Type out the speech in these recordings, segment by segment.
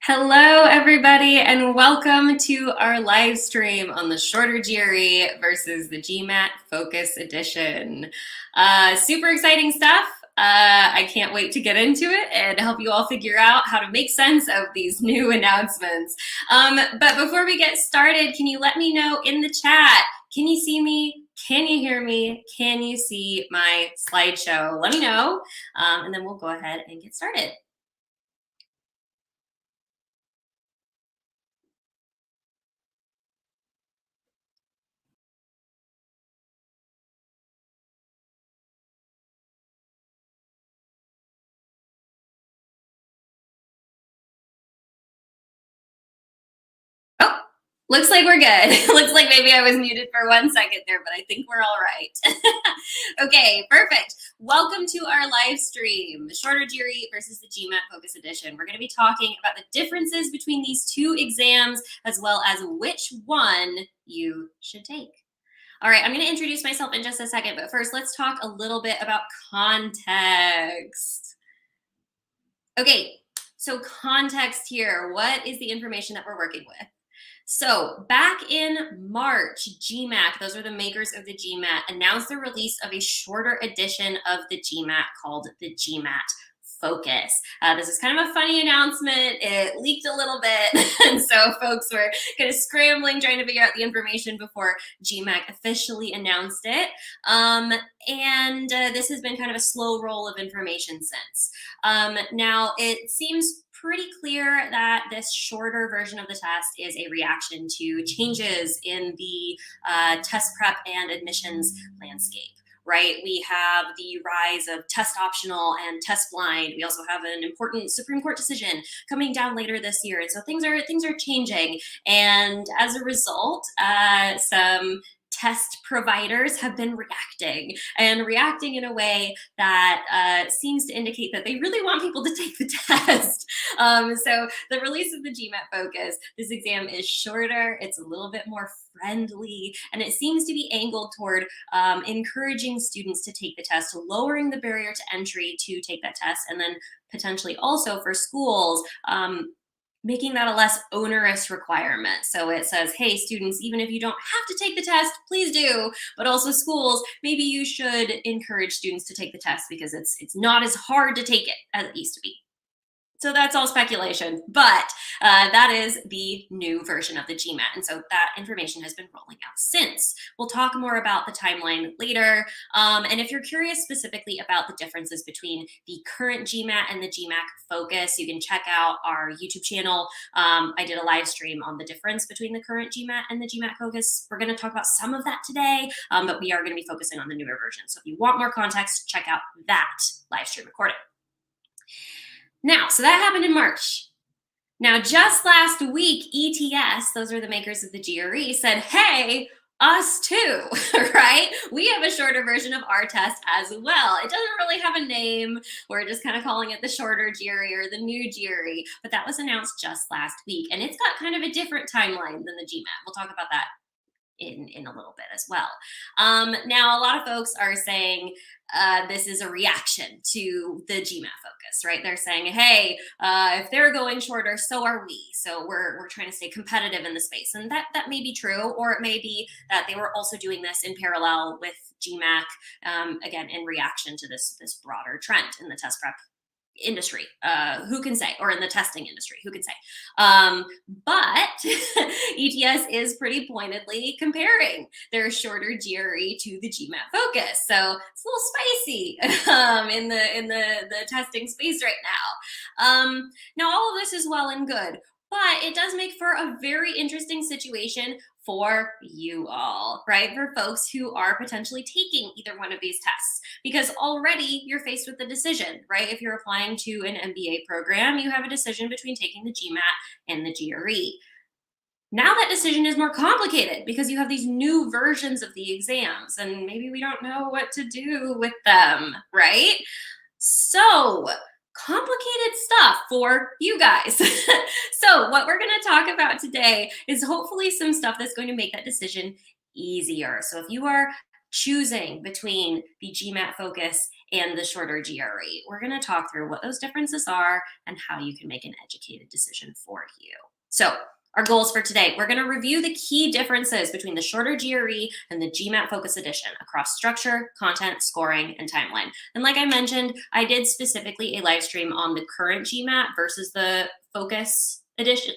Hello, everybody, and welcome to our live stream on the shorter GRE versus the GMAT Focus edition. Super exciting stuff. I can't wait to get into it and help you all figure out how to make sense of these new announcements. But before we get started, can you let me know in the chat, can you see me? Can you hear me? Can you see my slideshow? Let me know, and then we'll go ahead and get started. Oh, looks like we're good. Looks like maybe I was muted for 1 second there, but I think we're all right. Okay, perfect. Welcome to our live stream, the shorter GRE versus the GMAT Focus Edition. We're going to be talking about the differences between these two exams, as well as which one you should take. All right, I'm going to introduce myself in just a second, but first let's talk a little bit about context. Okay, so context here. What is the information that we're working with? So back in March, GMAT, those are the makers of the GMAT, announced the release of a shorter edition of the GMAT called the GMAT Focus. This is kind of a funny announcement. It leaked a little bit, and so folks were kind of scrambling, trying to figure out the information before GMAT officially announced it. And this has been kind of a slow roll of information since. Now, it seems pretty clear that this shorter version of the test is a reaction to changes in the test prep and admissions landscape. Right, we have the rise of test optional and test blind. We also have an important Supreme Court decision coming down later this year, and so things are changing. And as a result, some test providers have been reacting in a way that seems to indicate that they really want people to take the test. So the release of the GMAT Focus, this exam is shorter, it's a little bit more friendly, and it seems to be angled toward encouraging students to take the test, lowering the barrier to entry to take that test, and then potentially also for schools, making that a less onerous requirement. So it says, hey, students, even if you don't have to take the test, please do. But also schools, maybe you should encourage students to take the test because it's not as hard to take it as it used to be. So that's all speculation, but that is the new version of the GMAT. And so that information has been rolling out since. We'll talk more about the timeline later. And if you're curious specifically about the differences between the current GMAT and the GMAT Focus, you can check out our YouTube channel. I did a live stream on the difference between the current GMAT and the GMAT Focus. We're going to talk about some of that today, but we are going to be focusing on the newer version. So if you want more context, check out that live stream recording. Now, so that happened in March. Now, just last week, ETS, those are the makers of the GRE, said, hey, us too, right? We have a shorter version of our test as well. It doesn't really have a name. We're just kind of calling it the shorter GRE or the new GRE, but that was announced just last week. And it's got kind of a different timeline than the GMAT. We'll talk about that in a little bit as well. Now, a lot of folks are saying this is a reaction to the GMAT Focus, right? They're saying, hey, if they're going shorter, so are we. So we're trying to stay competitive in the space. And that may be true, or it may be that they were also doing this in parallel with GMAT, again, in reaction to this broader trend in the test prep industry, who can say, or in the testing industry, who can say. But ETS is pretty pointedly comparing their shorter GRE to the GMAT Focus. So it's a little spicy in the testing space right now. Now, all of this is well and good, but it does make for a very interesting situation for you all, right? For folks who are potentially taking either one of these tests, because already you're faced with the decision, right? If you're applying to an MBA program, you have a decision between taking the GMAT and the GRE. Now that decision is more complicated because you have these new versions of the exams and maybe we don't know what to do with them, right? So complicated stuff for you guys. So what we're going to talk about today is hopefully some stuff that's going to make that decision easier. So if you are choosing between the GMAT Focus and the shorter GRE. We're going to talk through what those differences are and how you can make an educated decision for you. So our goals for today, we're going to review the key differences between the shorter GRE and the GMAT Focus Edition across structure, content, scoring, and timeline. And like I mentioned, I did specifically a live stream on the current GMAT versus the Focus Edition.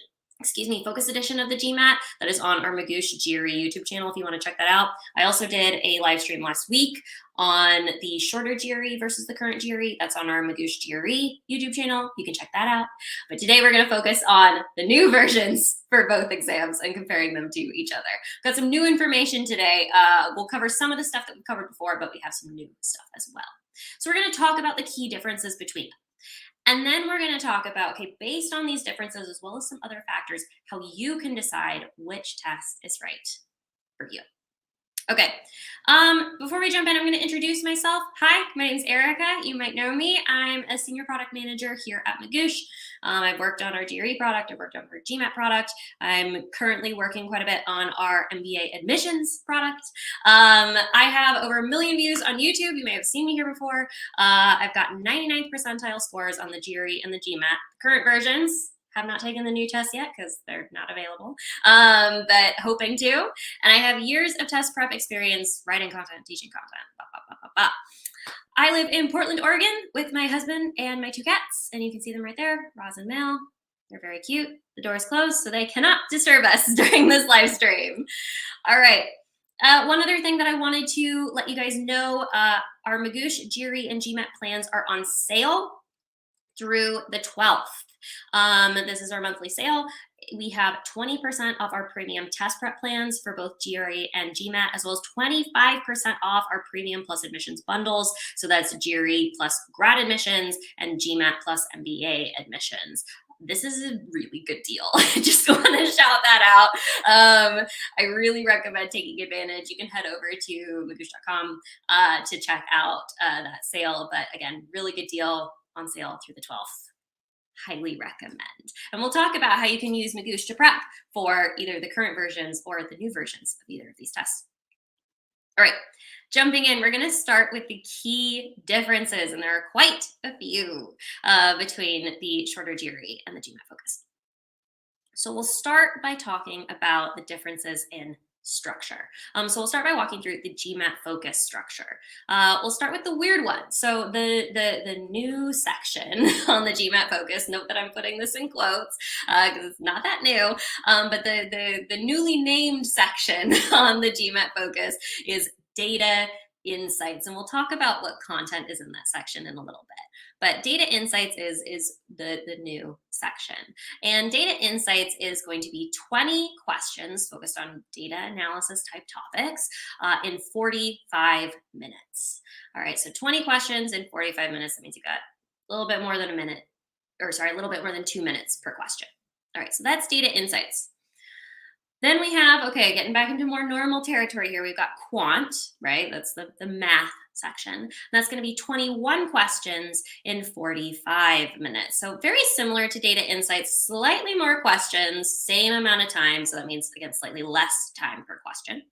Focus edition of the GMAT that is on our Magoosh GRE YouTube channel if you want to check that out. I also did a live stream last week on the shorter GRE versus the current GRE. That's on our Magoosh GRE YouTube channel. You can check that out. But today we're going to focus on the new versions for both exams and comparing them to each other. Got some new information today. We'll cover some of the stuff that we've covered before, but we have some new stuff as well. So we're going to talk about the key differences between them. And then we're going to talk about, okay, based on these differences, as well as some other factors, how you can decide which test is right for you. Okay, before we jump in, I'm going to introduce myself. Hi, my name is Erika. You might know me. I'm a Senior Product Manager here at Magoosh. I've worked on our GRE product. I've worked on our GMAT product. I'm currently working quite a bit on our MBA admissions product. I have over 1 million views on YouTube. You may have seen me here before. I've got 99th percentile scores on the GRE and the GMAT. Current versions, have not taken the new test yet because they're not available, but hoping to. And I have years of test prep experience writing content, teaching content. I live in Portland, Oregon with my husband and my 2 cats, and you can see them right there, Roz and Mel. They're very cute. The door is closed, so they cannot disturb us during this live stream. All right. One other thing that I wanted to let you guys know, our Magoosh GRE and GMAT plans are on sale through the 12th. This is our monthly sale. We have 20% off our premium test prep plans for both GRE and GMAT, as well as 25% off our premium plus admissions bundles. So that's GRE plus grad admissions and GMAT plus MBA admissions. This is a really good deal. I just want to shout that out. I really recommend taking advantage. You can head over to magoosh.com to check out that sale. But again, really good deal on sale through the 12th. Highly recommend. And we'll talk about how you can use Magoosh to prep for either the current versions or the new versions of either of these tests. All right, jumping in, we're going to start with the key differences, and there are quite a few between the shorter GRE and the GMAT Focus. So we'll start by talking about the differences in structure. So we'll start by walking through the GMAT Focus structure. We'll start with the weird one. So the new section on the GMAT Focus, note that I'm putting this in quotes because it's not that new, but the newly named section on the GMAT Focus is data insights. And we'll talk about what content is in that section in a little bit. But data insights is the new section. And data insights is going to be 20 questions focused on data analysis type topics in 45 minutes. All right, so 20 questions in 45 minutes. That means you got a little bit more than a little bit more than 2 minutes per question. All right, so that's data insights. Then we have, okay, getting back into more normal territory here, we've got quant, right? That's the math section. And that's going to be 21 questions in 45 minutes. So very similar to data insights, slightly more questions, same amount of time. So that means, again, slightly less time per question.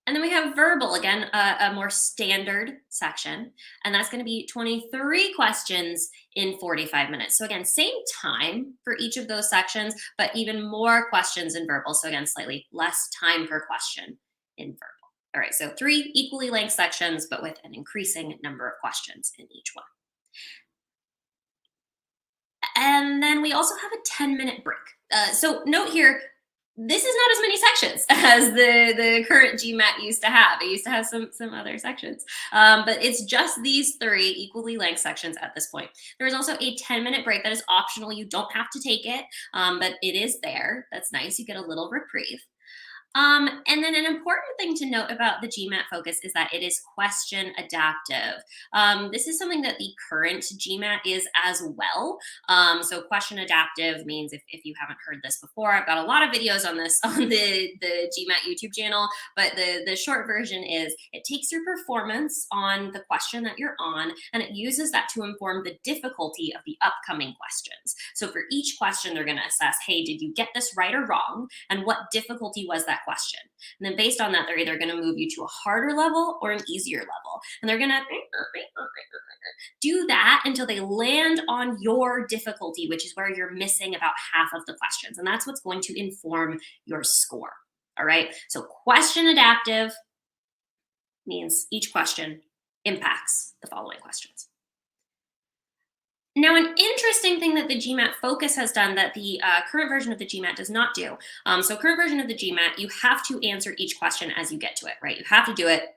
And then we have verbal, again, a more standard section, and that's going to be 23 questions in 45 minutes. So again, same time for each of those sections, but even more questions in verbal. So again, slightly less time per question in verbal. All right, so 3 equally length sections, but with an increasing number of questions in each one. And then we also have a 10-minute break. So note here, this is not as many sections as the current GMAT used to have. It used to have some other sections, but it's just these 3 equally length sections at this point. There is also a 10-minute break that is optional. You don't have to take it, but it is there. That's nice. You get a little reprieve. And then an important thing to note about the GMAT Focus is that it is question adaptive. This is something that the current GMAT is as well. So question adaptive means, if you haven't heard this before, I've got a lot of videos on this on the GMAT YouTube channel, but the short version is it takes your performance on the question that you're on, and it uses that to inform the difficulty of the upcoming questions. So for each question, they're going to assess, hey, did you get this right or wrong? And what difficulty was that question. And then based on that, they're either going to move you to a harder level or an easier level. And they're going to do that until they land on your difficulty, which is where you're missing about half of the questions. And that's what's going to inform your score. All right. So question adaptive means each question impacts the following questions. Now, an interesting thing that the GMAT Focus has done that the current version of the GMAT does not do. So current version of the GMAT, you have to answer each question as you get to it, right? You have to do it,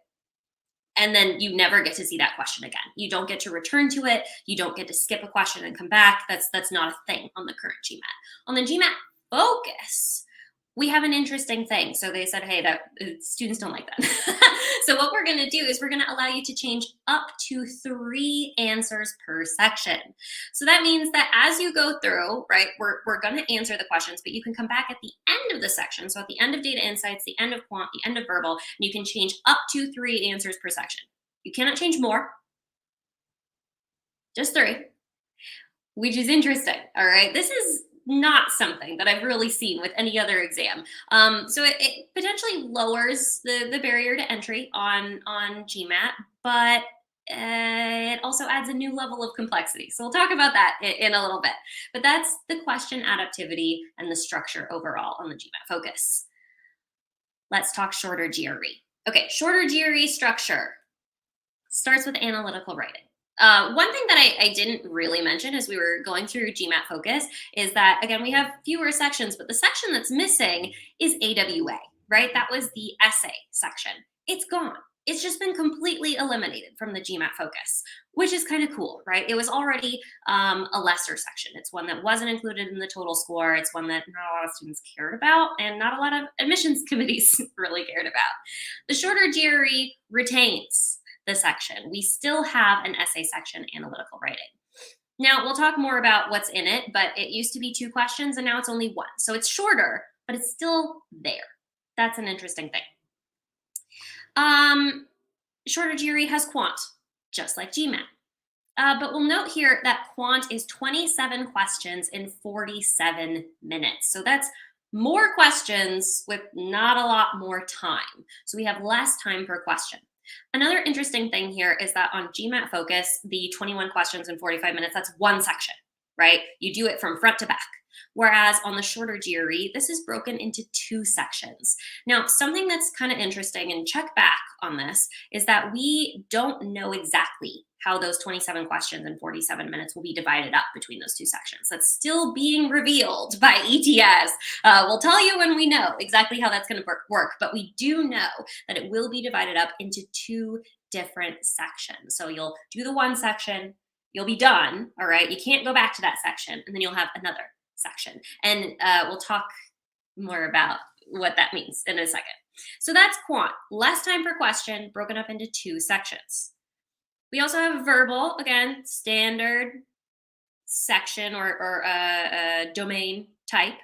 and then you never get to see that question again. You don't get to return to it. You don't get to skip a question and come back. That's not a thing on the current GMAT. On the GMAT Focus, we have an interesting thing. So they said, hey, that students don't like that. So what we're going to do is we're going to allow you to change up to 3 answers per section. So that means that as you go through, right, we're going to answer the questions, but you can come back at the end of the section. So at the end of data insights, the end of quant, the end of verbal, and you can change up to 3 answers per section. You cannot change more, just 3, which is interesting. All right. This is not something that I've really seen with any other exam. So it potentially lowers the barrier to entry on GMAT, but it also adds a new level of complexity. So we'll talk about that in a little bit. But that's the question adaptivity and the structure overall on the GMAT Focus. Let's talk shorter GRE. Okay, shorter GRE structure starts with analytical writing. One thing that I didn't really mention as we were going through GMAT Focus is that, again, we have fewer sections, but the section that's missing is AWA, right? That was the essay section. It's gone. It's just been completely eliminated from the GMAT Focus, which is kind of cool, right? It was already a lesser section. It's one that wasn't included in the total score. It's one that not a lot of students cared about and not a lot of admissions committees really cared about. The shorter GRE retains the section. We still have an essay section, analytical writing. Now, we'll talk more about what's in it, but it used to be 2 questions and now it's only 1. So it's shorter, but it's still there. That's an interesting thing. Shorter GRE has quant, just like GMAT. But we'll note here that quant is 27 questions in 47 minutes. So that's more questions with not a lot more time. So we have less time per question. Another interesting thing here is that on GMAT Focus, the 21 questions in 45 minutes, that's 1 section, right? You do it from front to back. Whereas on the shorter GRE, this is broken into 2 sections. Now, something that's kind of interesting, and check back on this, is that we don't know exactly how those 27 questions in 47 minutes will be divided up between those 2 sections. That's still being revealed by ETS. We'll tell you when we know exactly how that's going to work, but we do know that it will be divided up into 2 different sections. So you'll do the 1 section, you'll be done, all right? You can't go back to that section, and then you'll have another section. And we'll talk more about what that means in a second. So that's quant, less time per question, broken up into 2 sections. We also have verbal, again, standard section or domain type.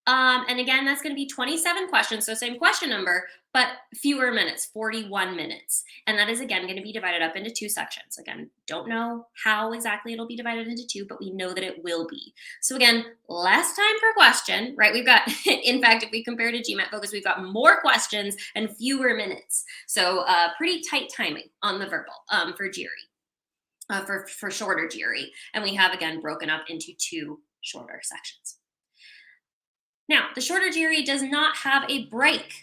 And again, that's going to be 27 questions, so same question number, but fewer minutes, 41 minutes. And that is, again, going to be divided up into 2 sections. Again, don't know how exactly it'll be divided into 2, but we know that it will be. So again, less time per question, right? We've got, in fact, if we compare to GMAT Focus, we've got more questions and fewer minutes. So pretty tight timing on the verbal for GRE, for shorter GRE. And we have, again, broken up into 2 shorter sections. Now, the shorter GRE does not have a break,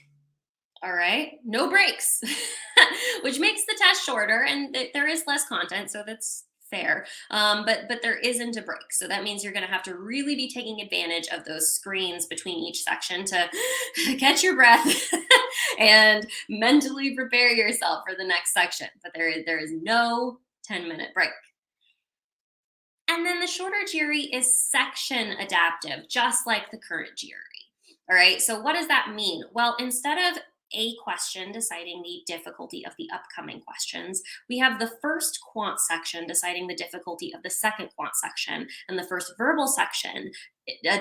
all right? No breaks, which makes the test shorter, and there is less content, so that's fair, but there isn't a break. So that means you're gonna have to really be taking advantage of those screens between each section to catch your breath and mentally prepare yourself for the next section. But there is no 10-minute break. And then the shorter GRE is section adaptive, just like the current GRE. All right, so what does that mean? Well, instead of a question deciding the difficulty of the upcoming questions, we have the first quant section deciding the difficulty of the second quant section, and the first verbal section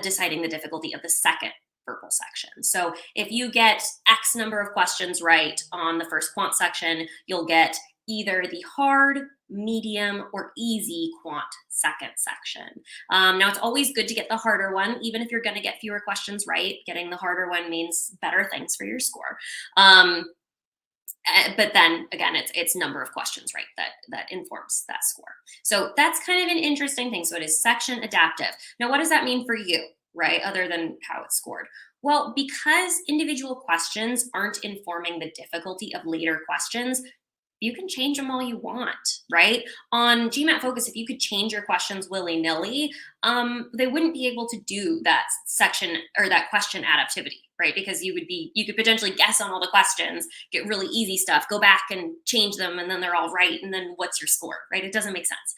deciding the difficulty of the second verbal section. So if you get X number of questions right on the first quant section, you'll get either the hard, medium, or easy quant second section. Now, it's always good to get the harder one, even if you're going to get fewer questions right. Getting the harder one means better things for your score. But then again, it's number of questions, right, that informs that score. So that's kind of an interesting thing. So it is section adaptive. Now, what does that mean for you, right, other than how it's scored? Well, because individual questions aren't informing the difficulty of later questions, you can change them all you want, right? On GMAT Focus, if you could change your questions willy-nilly, they wouldn't be able to do that section or that question adaptivity, right? Because you could potentially guess on all the questions, get really easy stuff, go back and change them, and then they're all right, and then what's your score, right? It doesn't make sense.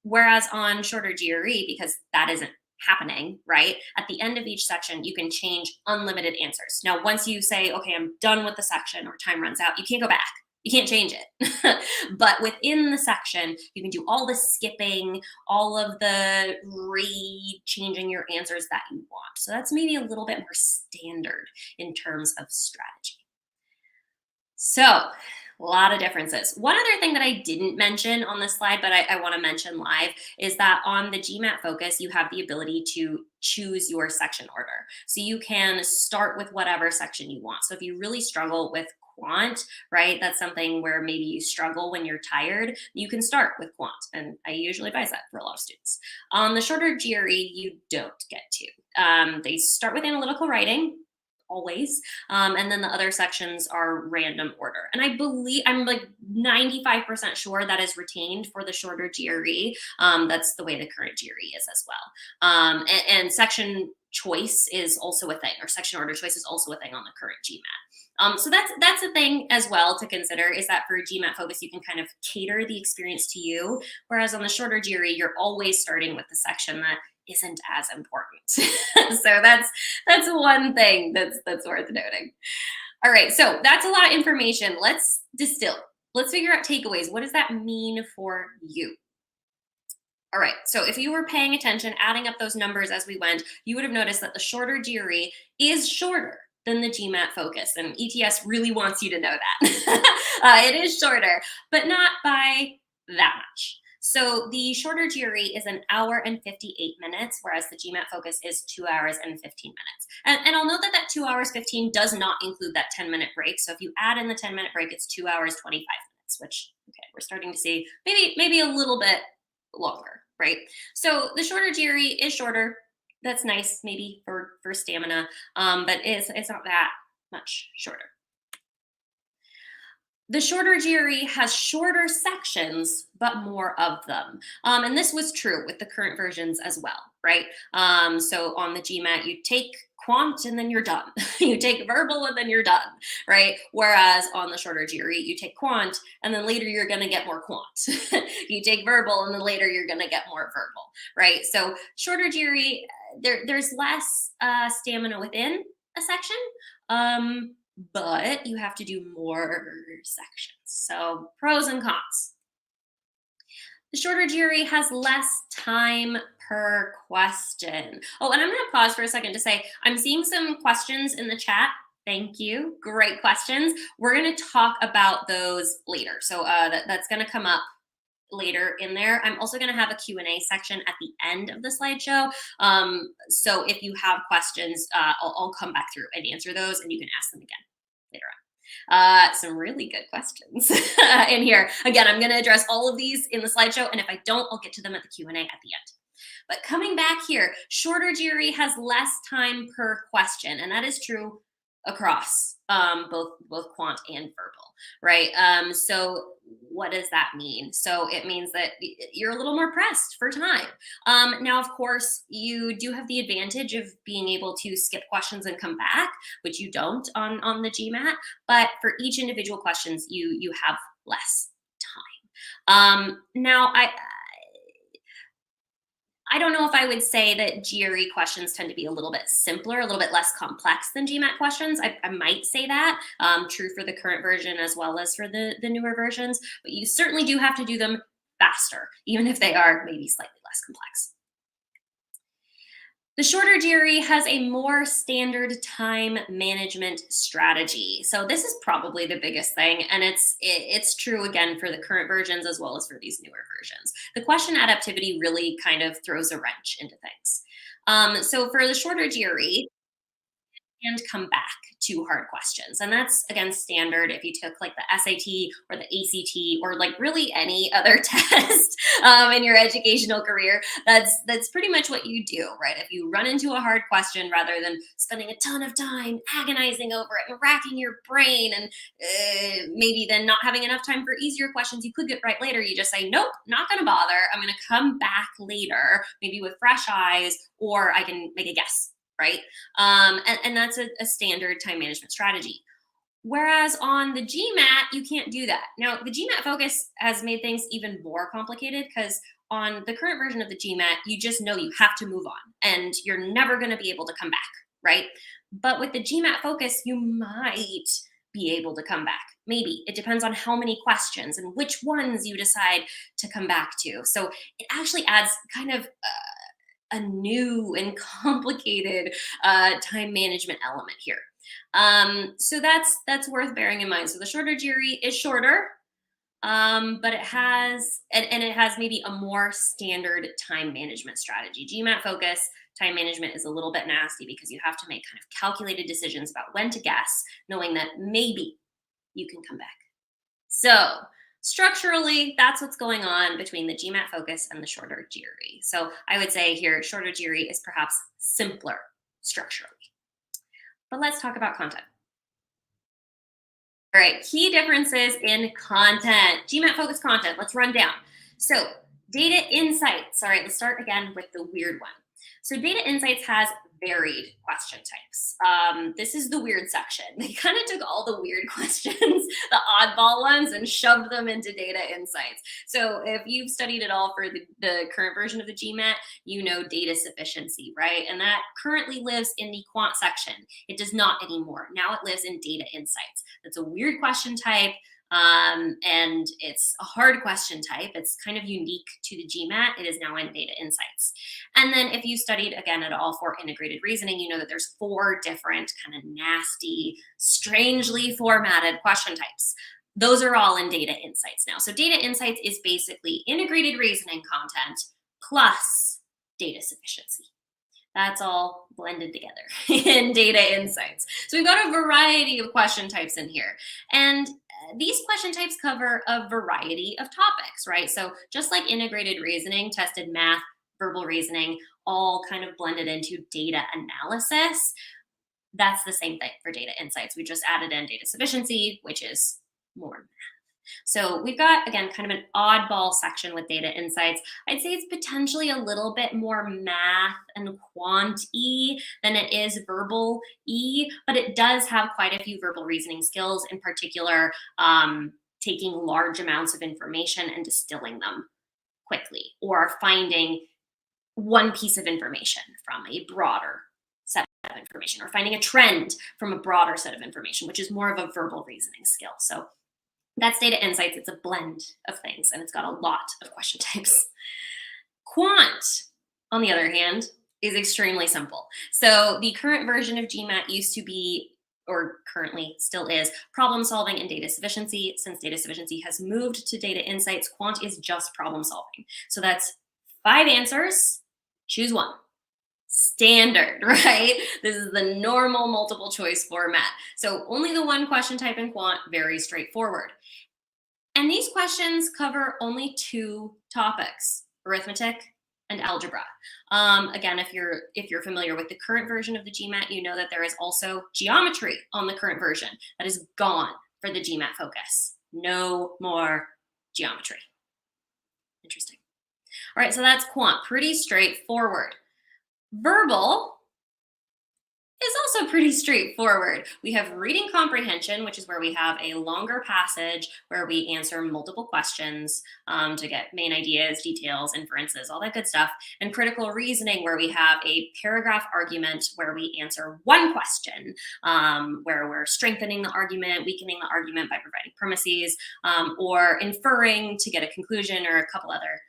Whereas on shorter GRE, because that isn't happening, right? At the end of each section, you can change unlimited answers. Now, once you say, okay, I'm done with the section or time runs out, you can't go back. You can't change it. But within the section, you can do all the skipping, all of the re-changing your answers that you want. So that's maybe a little bit more standard in terms of strategy. So a lot of differences. One other thing that I didn't mention on this slide, but I want to mention live, is that on the GMAT Focus, you have the ability to choose your section order. So you can start with whatever section you want. So if you really struggle with quant, right? That's something where maybe you struggle when you're tired. You can start with quant, and I usually advise that for a lot of students. On the shorter GRE, you don't get to. They start with analytical writing, always, and then the other sections are random order. And I'm like 95% sure that is retained for the shorter GRE. That's the way the current GRE is as well. And section choice is also a thing, or section order choice is also a thing on the current GMAT. So that's a thing as well to consider, is that for GMAT Focus, you can kind of cater the experience to you, whereas on the shorter GRE, you're always starting with the section that isn't as important. So that's one thing that's worth noting. All right, so that's a lot of information. Let's distill. Let's figure out takeaways. What does that mean for you? All right, so if you were paying attention, adding up those numbers as we went, you would have noticed that the shorter GRE is shorter than the GMAT Focus, and ETS really wants you to know that. It is shorter, but not by that much. So the shorter GRE is an hour and 58 minutes, whereas the GMAT Focus is 2 hours and 15 minutes. And I'll note that 2 hours 15 does not include that 10-minute break. So if you add in the 10-minute break, it's 2 hours 25 minutes, which, okay, we're starting to see maybe a little bit longer, right? So the shorter GRE is shorter. That's nice, maybe for stamina, but it's not that much shorter. The shorter GRE has shorter sections, but more of them. And this was true with the current versions as well, right? So on the GMAT, you take quant and then you're done. You take verbal and then you're done, right? Whereas on the shorter GRE, you take quant and then later you're going to get more quant. You take verbal and then later you're going to get more verbal, right? So shorter GRE, there's less stamina within a section, but you have to do more sections. So pros and cons. The shorter GRE has less time per question. Oh, and I'm going to pause for a second to say, I'm seeing some questions in the chat. Thank you. Great questions. We're going to talk about those later. So that's going to come up later in there. I'm also going to have a Q&A section at the end of the slideshow. So if you have questions, I'll come back through and answer those, and you can ask them again later on. Some really good questions in here. Again, I'm going to address all of these in the slideshow, and if I don't, I'll get to them at the Q&A at the end. But coming back here, shorter GRE has less time per question, and that is true across both quant and verbal, right? So what does that mean? So it means that you're a little more pressed for time. Now, of course, you do have the advantage of being able to skip questions and come back, which you don't on the GMAT. But for each individual questions, you have less time. Now, I don't know if I would say that GRE questions tend to be a little bit simpler, a little bit less complex than GMAT questions. I might say that, true for the current version as well as for the newer versions, but you certainly do have to do them faster, even if they are maybe slightly less complex. The shorter GRE has a more standard time management strategy. So this is probably the biggest thing, and it's true again for the current versions as well as for these newer versions. The question adaptivity really kind of throws a wrench into things. So for the shorter GRE, and come back to hard questions. And that's again standard if you took like the SAT or the ACT or like really any other test in your educational career. That's pretty much what you do, right? If you run into a hard question, rather than spending a ton of time agonizing over it and racking your brain and maybe then not having enough time for easier questions you could get right later, you just say, nope, not going to bother. I'm going to come back later, maybe with fresh eyes, or I can make a guess, right? And that's a standard time management strategy. Whereas on the GMAT, you can't do that. Now, the GMAT Focus has made things even more complicated because on the current version of the GMAT, you just know you have to move on and you're never going to be able to come back, right? But with the GMAT Focus, you might be able to come back. Maybe. It depends on how many questions and which ones you decide to come back to. So it actually adds kind of a new and complicated time management element here. So that's worth bearing in mind. So the shorter GRE is shorter, but it has and it has maybe a more standard time management strategy. GMAT Focus time management is a little bit nasty because you have to make kind of calculated decisions about when to guess, knowing that maybe you can come back. So structurally, that's what's going on between the GMAT Focus and the shorter GRE. So I would say here, shorter GRE is perhaps simpler structurally. But let's talk about content. All right, key differences in content. GMAT Focus content, let's run down. So data insights. All right, let's start again with the weird one. So data insights has varied question types. This is the weird section. They kind of took all the weird questions, the oddball ones, and shoved them into data insights. So if you've studied at all for the current version of the GMAT, you know data sufficiency, right? And that currently lives in the quant section. It does not anymore. Now it lives in data insights. That's a weird question type. And it's a hard question type. It's kind of unique to the GMAT. It is now in data insights. And then if you studied again at all for integrated reasoning, you know that there's 4 different kind of nasty, strangely formatted question types. Those are all in data insights now. So data insights is basically integrated reasoning content plus data sufficiency. That's all blended together in data insights. So we've got a variety of question types in here. And these question types cover a variety of topics, right? So just like integrated reasoning, tested math, verbal reasoning, all kind of blended into data analysis. That's the same thing for data insights. We just added in data sufficiency, which is more math. So we've got, again, kind of an oddball section with data insights. I'd say it's potentially a little bit more math and quant-y than it is verbal-y, but it does have quite a few verbal reasoning skills, in particular, taking large amounts of information and distilling them quickly, or finding one piece of information from a broader set of information, or finding a trend from a broader set of information, which is more of a verbal reasoning skill. So that's data insights. It's a blend of things, and it's got a lot of question types. Quant, on the other hand, is extremely simple. So the current version of GMAT used to be, or currently still is, problem solving and data sufficiency. Since data sufficiency has moved to data insights, quant is just problem solving. So that's 5 answers, choose one. Standard, right? This is the normal multiple choice format. So only the one question type in quant, very straightforward. And these questions cover only 2 topics, arithmetic and algebra. Again, if you're familiar with the current version of the GMAT, you know that there is also geometry on the current version. That is gone for the GMAT Focus. No more geometry. Interesting. All right, so that's quant, pretty straightforward. Verbal is also pretty straightforward. We have reading comprehension, which is where we have a longer passage where we answer multiple questions to get main ideas, details, inferences, all that good stuff. And critical reasoning, where we have a paragraph argument where we answer one question, where we're strengthening the argument, weakening the argument by providing premises, or inferring to get a conclusion, or a couple other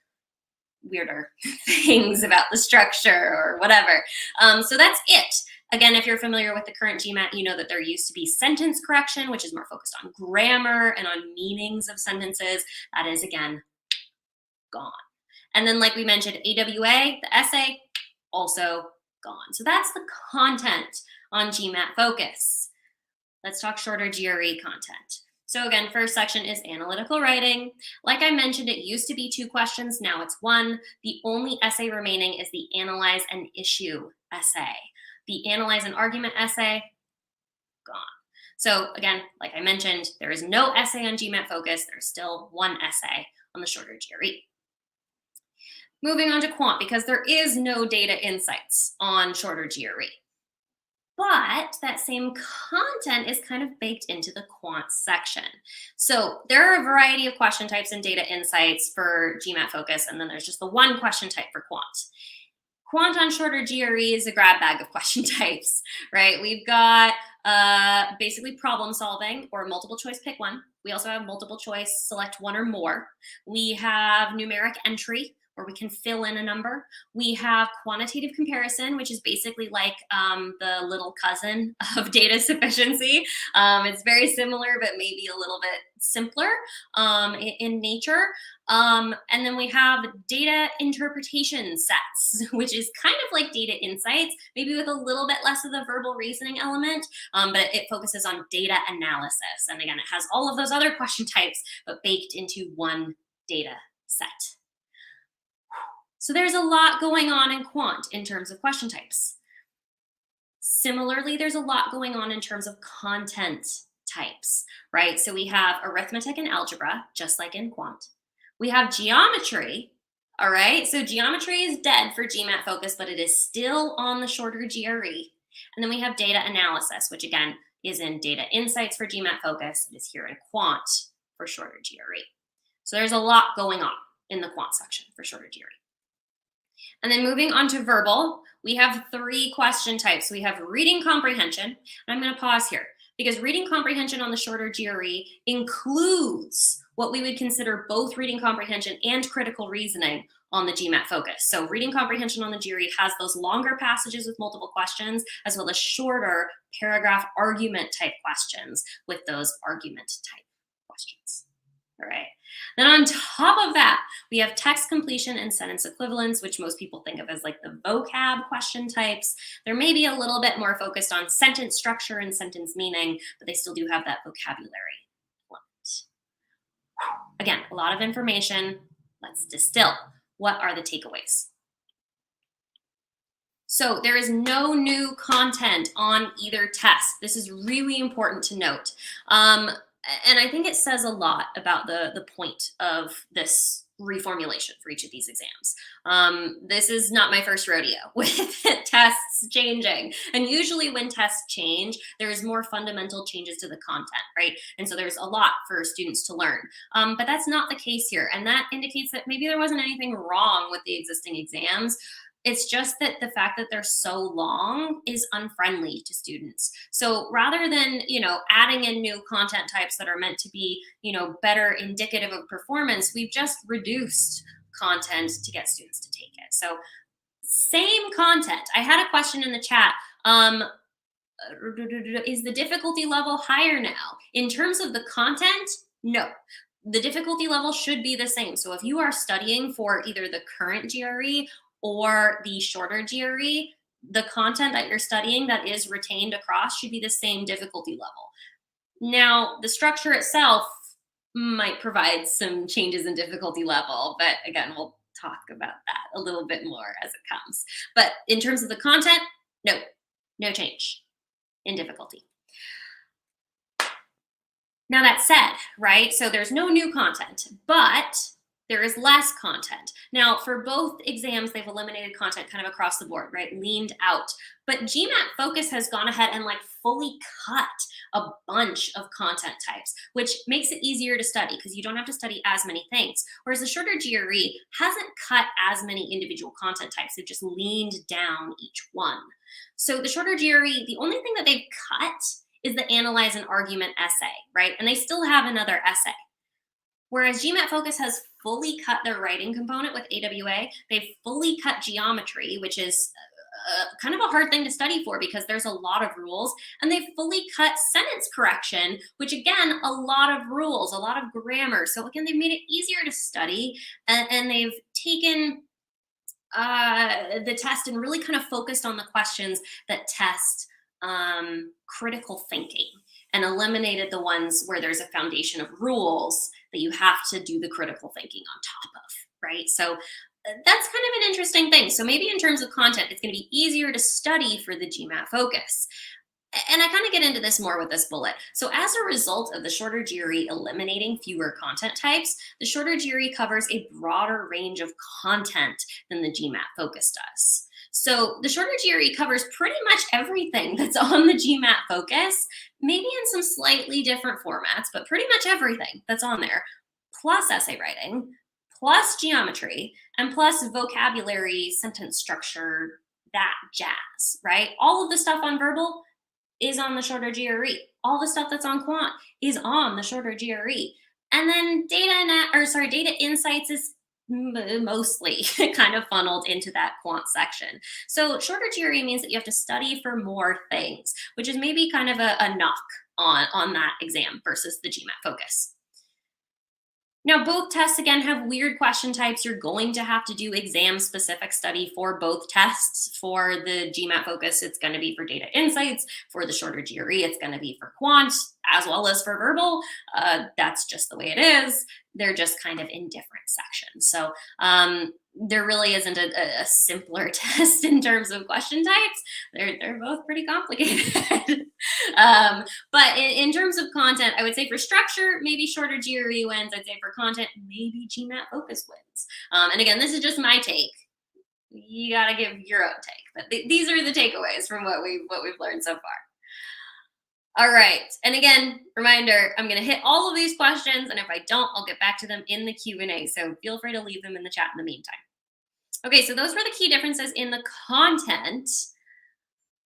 weirder things about the structure or whatever. So that's it. Again, if you're familiar with the current GMAT, you know that there used to be sentence correction, which is more focused on grammar and on meanings of sentences. That is, again, gone. And then, like we mentioned, AWA, the essay, also gone. So that's the content on GMAT Focus. Let's talk shorter GRE content. So again, first section is analytical writing. Like I mentioned, it used to be 2 questions, now it's 1. The only essay remaining is the analyze an issue essay. The analyze an argument essay, gone. So again, like I mentioned, there is no essay on GMAT Focus. There's still 1 essay on the shorter GRE. Moving on to quant, because there is no data insights on shorter GRE. But that same content is kind of baked into the quant section. So there are a variety of question types and data insights for GMAT Focus, and then there's just the 1 question type for quant. Quant on shorter GRE is a grab bag of question types, right? We've got basically problem solving or multiple choice, pick 1. We also have multiple choice, select 1 or more. We have numeric entry, where we can fill in a number. We have quantitative comparison, which is basically like the little cousin of data sufficiency. It's very similar, but maybe a little bit simpler in nature. And then we have data interpretation sets, which is kind of like data insights, maybe with a little bit less of the verbal reasoning element, but it focuses on data analysis. And again, it has all of those other question types, but baked into 1 data set. So there's a lot going on in quant in terms of question types. Similarly, there's a lot going on in terms of content types, right? So we have arithmetic and algebra, just like in quant. We have geometry, all right? So geometry is dead for GMAT Focus, but it is still on the shorter GRE. And then we have data analysis, which again is in data insights for GMAT Focus. It is here in quant for shorter GRE. So there's a lot going on in the quant section for shorter GRE. And then moving on to verbal, we have 3 question types. We have reading comprehension, and I'm going to pause here because reading comprehension on the shorter GRE includes what we would consider both reading comprehension and critical reasoning on the GMAT Focus. So reading comprehension on the GRE has those longer passages with multiple questions, as well as shorter paragraph argument type questions with those argument type questions. All right. Then on top of that, we have text completion and sentence equivalence, which most people think of as like the vocab question types. They're maybe a little bit more focused on sentence structure and sentence meaning, but they still do have that vocabulary element. Again, a lot of information. Let's distill. What are the takeaways? So there is no new content on either test. This is really important to note. And I think it says a lot about the point of this reformulation for each of these exams. This is not my first rodeo with tests changing. And usually when tests change, there's more fundamental changes to the content, right? And so there's a lot for students to learn. But that's not the case here. And that indicates that maybe there wasn't anything wrong with the existing exams. It's just that the fact that they're so long is unfriendly to students. So rather than, adding in new content types that are meant to be, better indicative of performance, we've just reduced content to get students to take it. So same content. I had a question in the chat. Is the difficulty level higher now? In terms of the content, no. The difficulty level should be the same. So if you are studying for either the current GRE or the shorter GRE, the content that you're studying that is retained across should be the same difficulty level. Now, the structure itself might provide some changes in difficulty level, but again, we'll talk about that a little bit more as it comes. But in terms of the content, no change in difficulty. Now that said, right, so there's no new content, but there is less content. Now, for both exams, they've eliminated content kind of across the board, right? Leaned out. But GMAT Focus has gone ahead and fully cut a bunch of content types, which makes it easier to study because you don't have to study as many things. Whereas the shorter GRE hasn't cut as many individual content types. They've just leaned down each one. So the shorter GRE, the only thing that they've cut is the analyze an argument essay, right? And they still have another essay. Whereas GMAT Focus has fully cut their writing component with AWA, they've fully cut geometry, which is kind of a hard thing to study for because there's a lot of rules, and they've fully cut sentence correction, which again, a lot of rules, a lot of grammar. So again, they've made it easier to study, and they've taken the test and really kind of focused on the questions that test critical thinking and eliminated the ones where there's a foundation of rules that you have to do the critical thinking on top of, right? So that's kind of an interesting thing. So maybe in terms of content, it's going to be easier to study for the GMAT Focus. And I kind of get into this more with this bullet. So as a result of the shorter GRE eliminating fewer content types, the shorter GRE covers a broader range of content than the GMAT Focus does. So the shorter GRE covers pretty much everything that's on the GMAT Focus, maybe in some slightly different formats, but pretty much everything that's on there, plus essay writing, plus geometry, and plus vocabulary, sentence structure, that jazz, right? All of the stuff on verbal is on the shorter GRE. All the stuff that's on quant is on the shorter GRE. And then data insights is mostly kind of funneled into that quant section. So shorter GRE means that you have to study for more things, which is maybe kind of a knock on that exam versus the GMAT Focus. Now, both tests, again, have weird question types. You're going to have to do exam-specific study for both tests. For the GMAT Focus, it's going to be for data insights. For the shorter GRE, it's going to be for quant, as well as for verbal. That's just the way it is. They're just kind of in different sections. So there really isn't a simpler test in terms of question types. They're both pretty complicated. But in terms of content, I would say for structure, maybe shorter GRE wins. I'd say for content, maybe GMAT Focus wins. And again, this is just my take. You got to give your own take. But these are the takeaways from what we've learned so far. All right, and again, reminder, I'm gonna hit all of these questions, and if I don't, I'll get back to them in the Q&A, so feel free to leave them in the chat in the meantime. Okay, so those were the key differences in the content.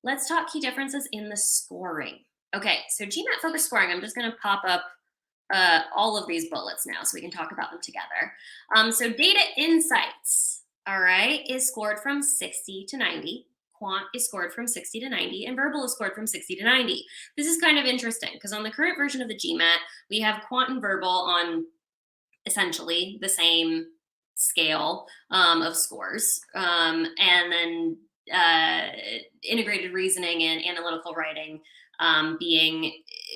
Let's talk key differences in the scoring. Okay, so GMAT Focus scoring, I'm just gonna pop up all of these bullets now so we can talk about them together. So data insights, all right, is scored from 60 to 90. Quant is scored from 60 to 90, and verbal is scored from 60 to 90. This is kind of interesting because on the current version of the GMAT, we have quant and verbal on essentially the same scale of scores, and then integrated reasoning and analytical writing being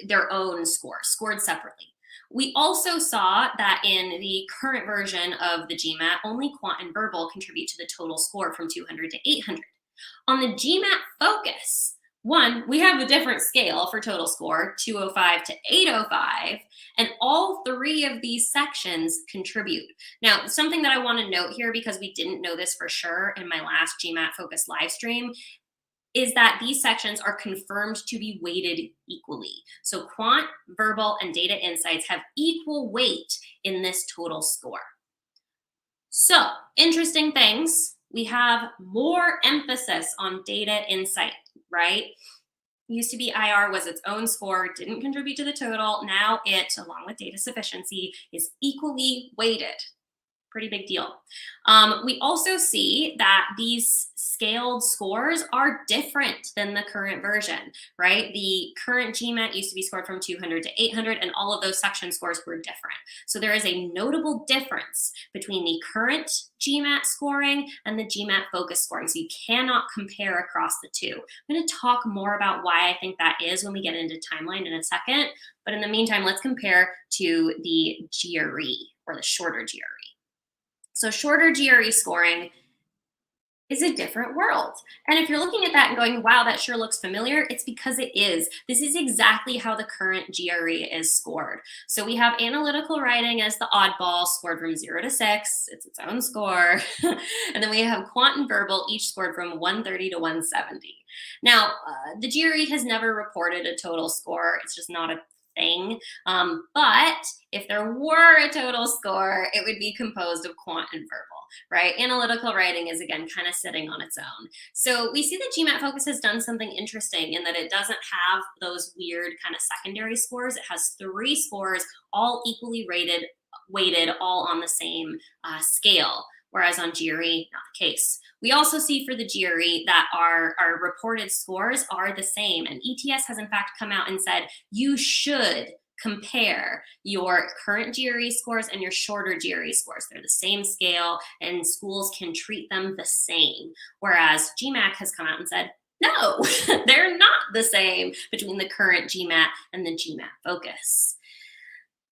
their own score, scored separately. We also saw that in the current version of the GMAT, only quant and verbal contribute to the total score from 200 to 800. On the GMAT Focus, one, we have a different scale for total score, 205 to 805, and all three of these sections contribute. Now, something that I want to note here, because we didn't know this for sure in my last GMAT Focus live stream, is that these sections are confirmed to be weighted equally. So quant, verbal, and data insights have equal weight in this total score. So, interesting things. We have more emphasis on data insight, right? Used to be IR was its own score, didn't contribute to the total. Now it, along with data sufficiency, is equally weighted. Pretty big deal. We also see that these scaled scores are different than the current version, right? The current GMAT used to be scored from 200 to 800, and all of those section scores were different. So there is a notable difference between the current GMAT scoring and the GMAT Focus scoring. So you cannot compare across the two. I'm going to talk more about why I think that is when we get into timeline in a second. But in the meantime, let's compare to the GRE, or the shorter GRE. So shorter GRE scoring is a different world. And if you're looking at that and going, wow, that sure looks familiar, it's because it is. This is exactly how the current GRE is scored. So we have analytical writing as the oddball, scored from 0 to 6. It's its own score. And then we have quant and verbal, each scored from 130 to 170. Now, the GRE has never reported a total score. It's just not a thing. But if there were a total score, it would be composed of quant and verbal, right? Analytical writing is, again, kind of sitting on its own. So we see that GMAT Focus has done something interesting in that it doesn't have those weird kind of secondary scores. It has 3 scores, all equally rated weighted all on the same scale, whereas on GRE, not the case. We also see for the GRE that our reported scores are the same, and ETS has in fact come out and said you should compare your current GRE scores and your shorter GRE scores. They're the same scale and schools can treat them the same. Whereas GMAT has come out and said, no, they're not the same between the current GMAT and the GMAT Focus.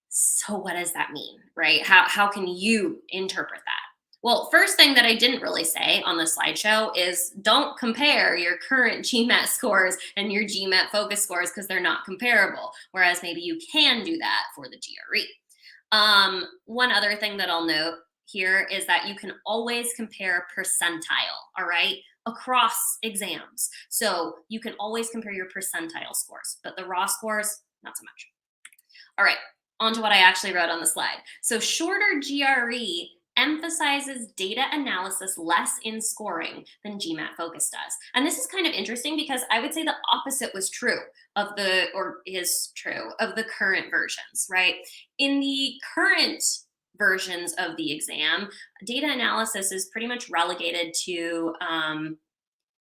So what does that mean, right? How can you interpret that? Well, first thing that I didn't really say on the slideshow is don't compare your current GMAT scores and your GMAT Focus scores because they're not comparable, whereas maybe you can do that for the GRE. One other thing that I'll note here is that you can always compare percentile, all right, across exams. So you can always compare your percentile scores, but the raw scores, not so much. All right, on to what I actually wrote on the slide. So shorter GRE emphasizes data analysis less in scoring than GMAT Focus does. And this is kind of interesting because I would say the opposite was true of is true of the current versions, right? In the current versions of the exam, data analysis is pretty much relegated to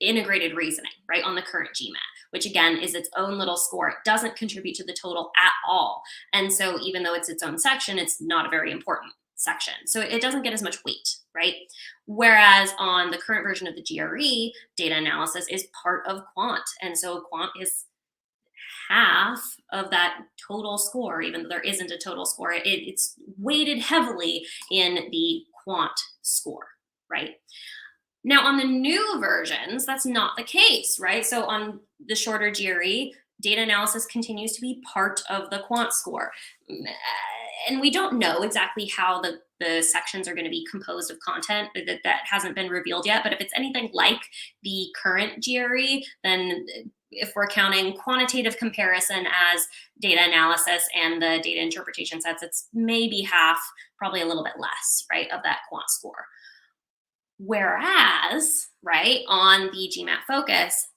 integrated reasoning, right, on the current GMAT, which again is its own little score. It doesn't contribute to the total at all. And so even though it's its own section, it's not a very important section. So it doesn't get as much weight, right? Whereas on the current version of the GRE, data analysis is part of quant. And so quant is half of that total score, even though there isn't a total score. It's weighted heavily in the quant score, right? Now on the new versions, that's not the case, right? So on the shorter GRE, data analysis continues to be part of the quant score. And we don't know exactly how the sections are going to be composed of content. That hasn't been revealed yet. But if it's anything like the current GRE, then if we're counting quantitative comparison as data analysis and the data interpretation sets, it's maybe half, probably a little bit less, right, of that quant score. Whereas, right, on the GMAT Focus,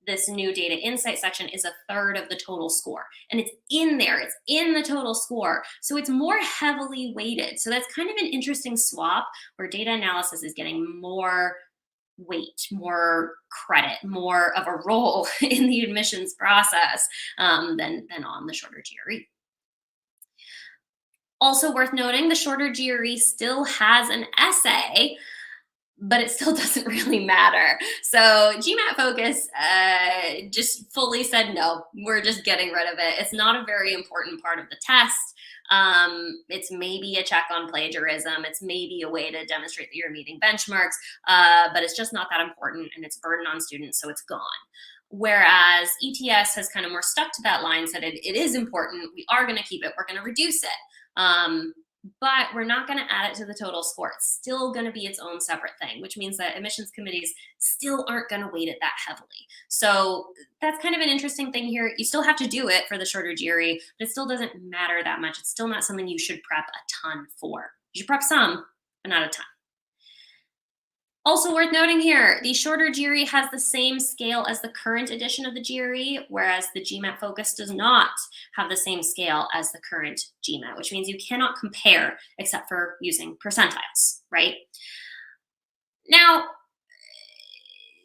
this new data insight section is a third of the total score. And it's in there, it's in the total score. So it's more heavily weighted. So that's kind of an interesting swap where data analysis is getting more weight, more credit, more of a role in the admissions process than on the shorter GRE. Also worth noting, the shorter GRE still has an essay, but it still doesn't really matter. So GMAT Focus just fully said, no, we're just getting rid of it. It's not a very important part of the test. It's maybe a check on plagiarism. It's maybe a way to demonstrate that you're meeting benchmarks, but it's just not that important and it's a burden on students, so it's gone. Whereas ETS has kind of more stuck to that line, said it is important, we are gonna keep it, we're gonna reduce it. But we're not going to add it to the total score. It's still going to be its own separate thing, which means that admissions committees still aren't going to weight it that heavily. So that's kind of an interesting thing here. You still have to do it for the shorter GRE, but it still doesn't matter that much. It's still not something you should prep a ton for. You should prep some, but not a ton. Also worth noting here, the shorter GRE has the same scale as the current edition of the GRE, whereas the GMAT Focus does not have the same scale as the current GMAT, which means you cannot compare except for using percentiles, right? Now,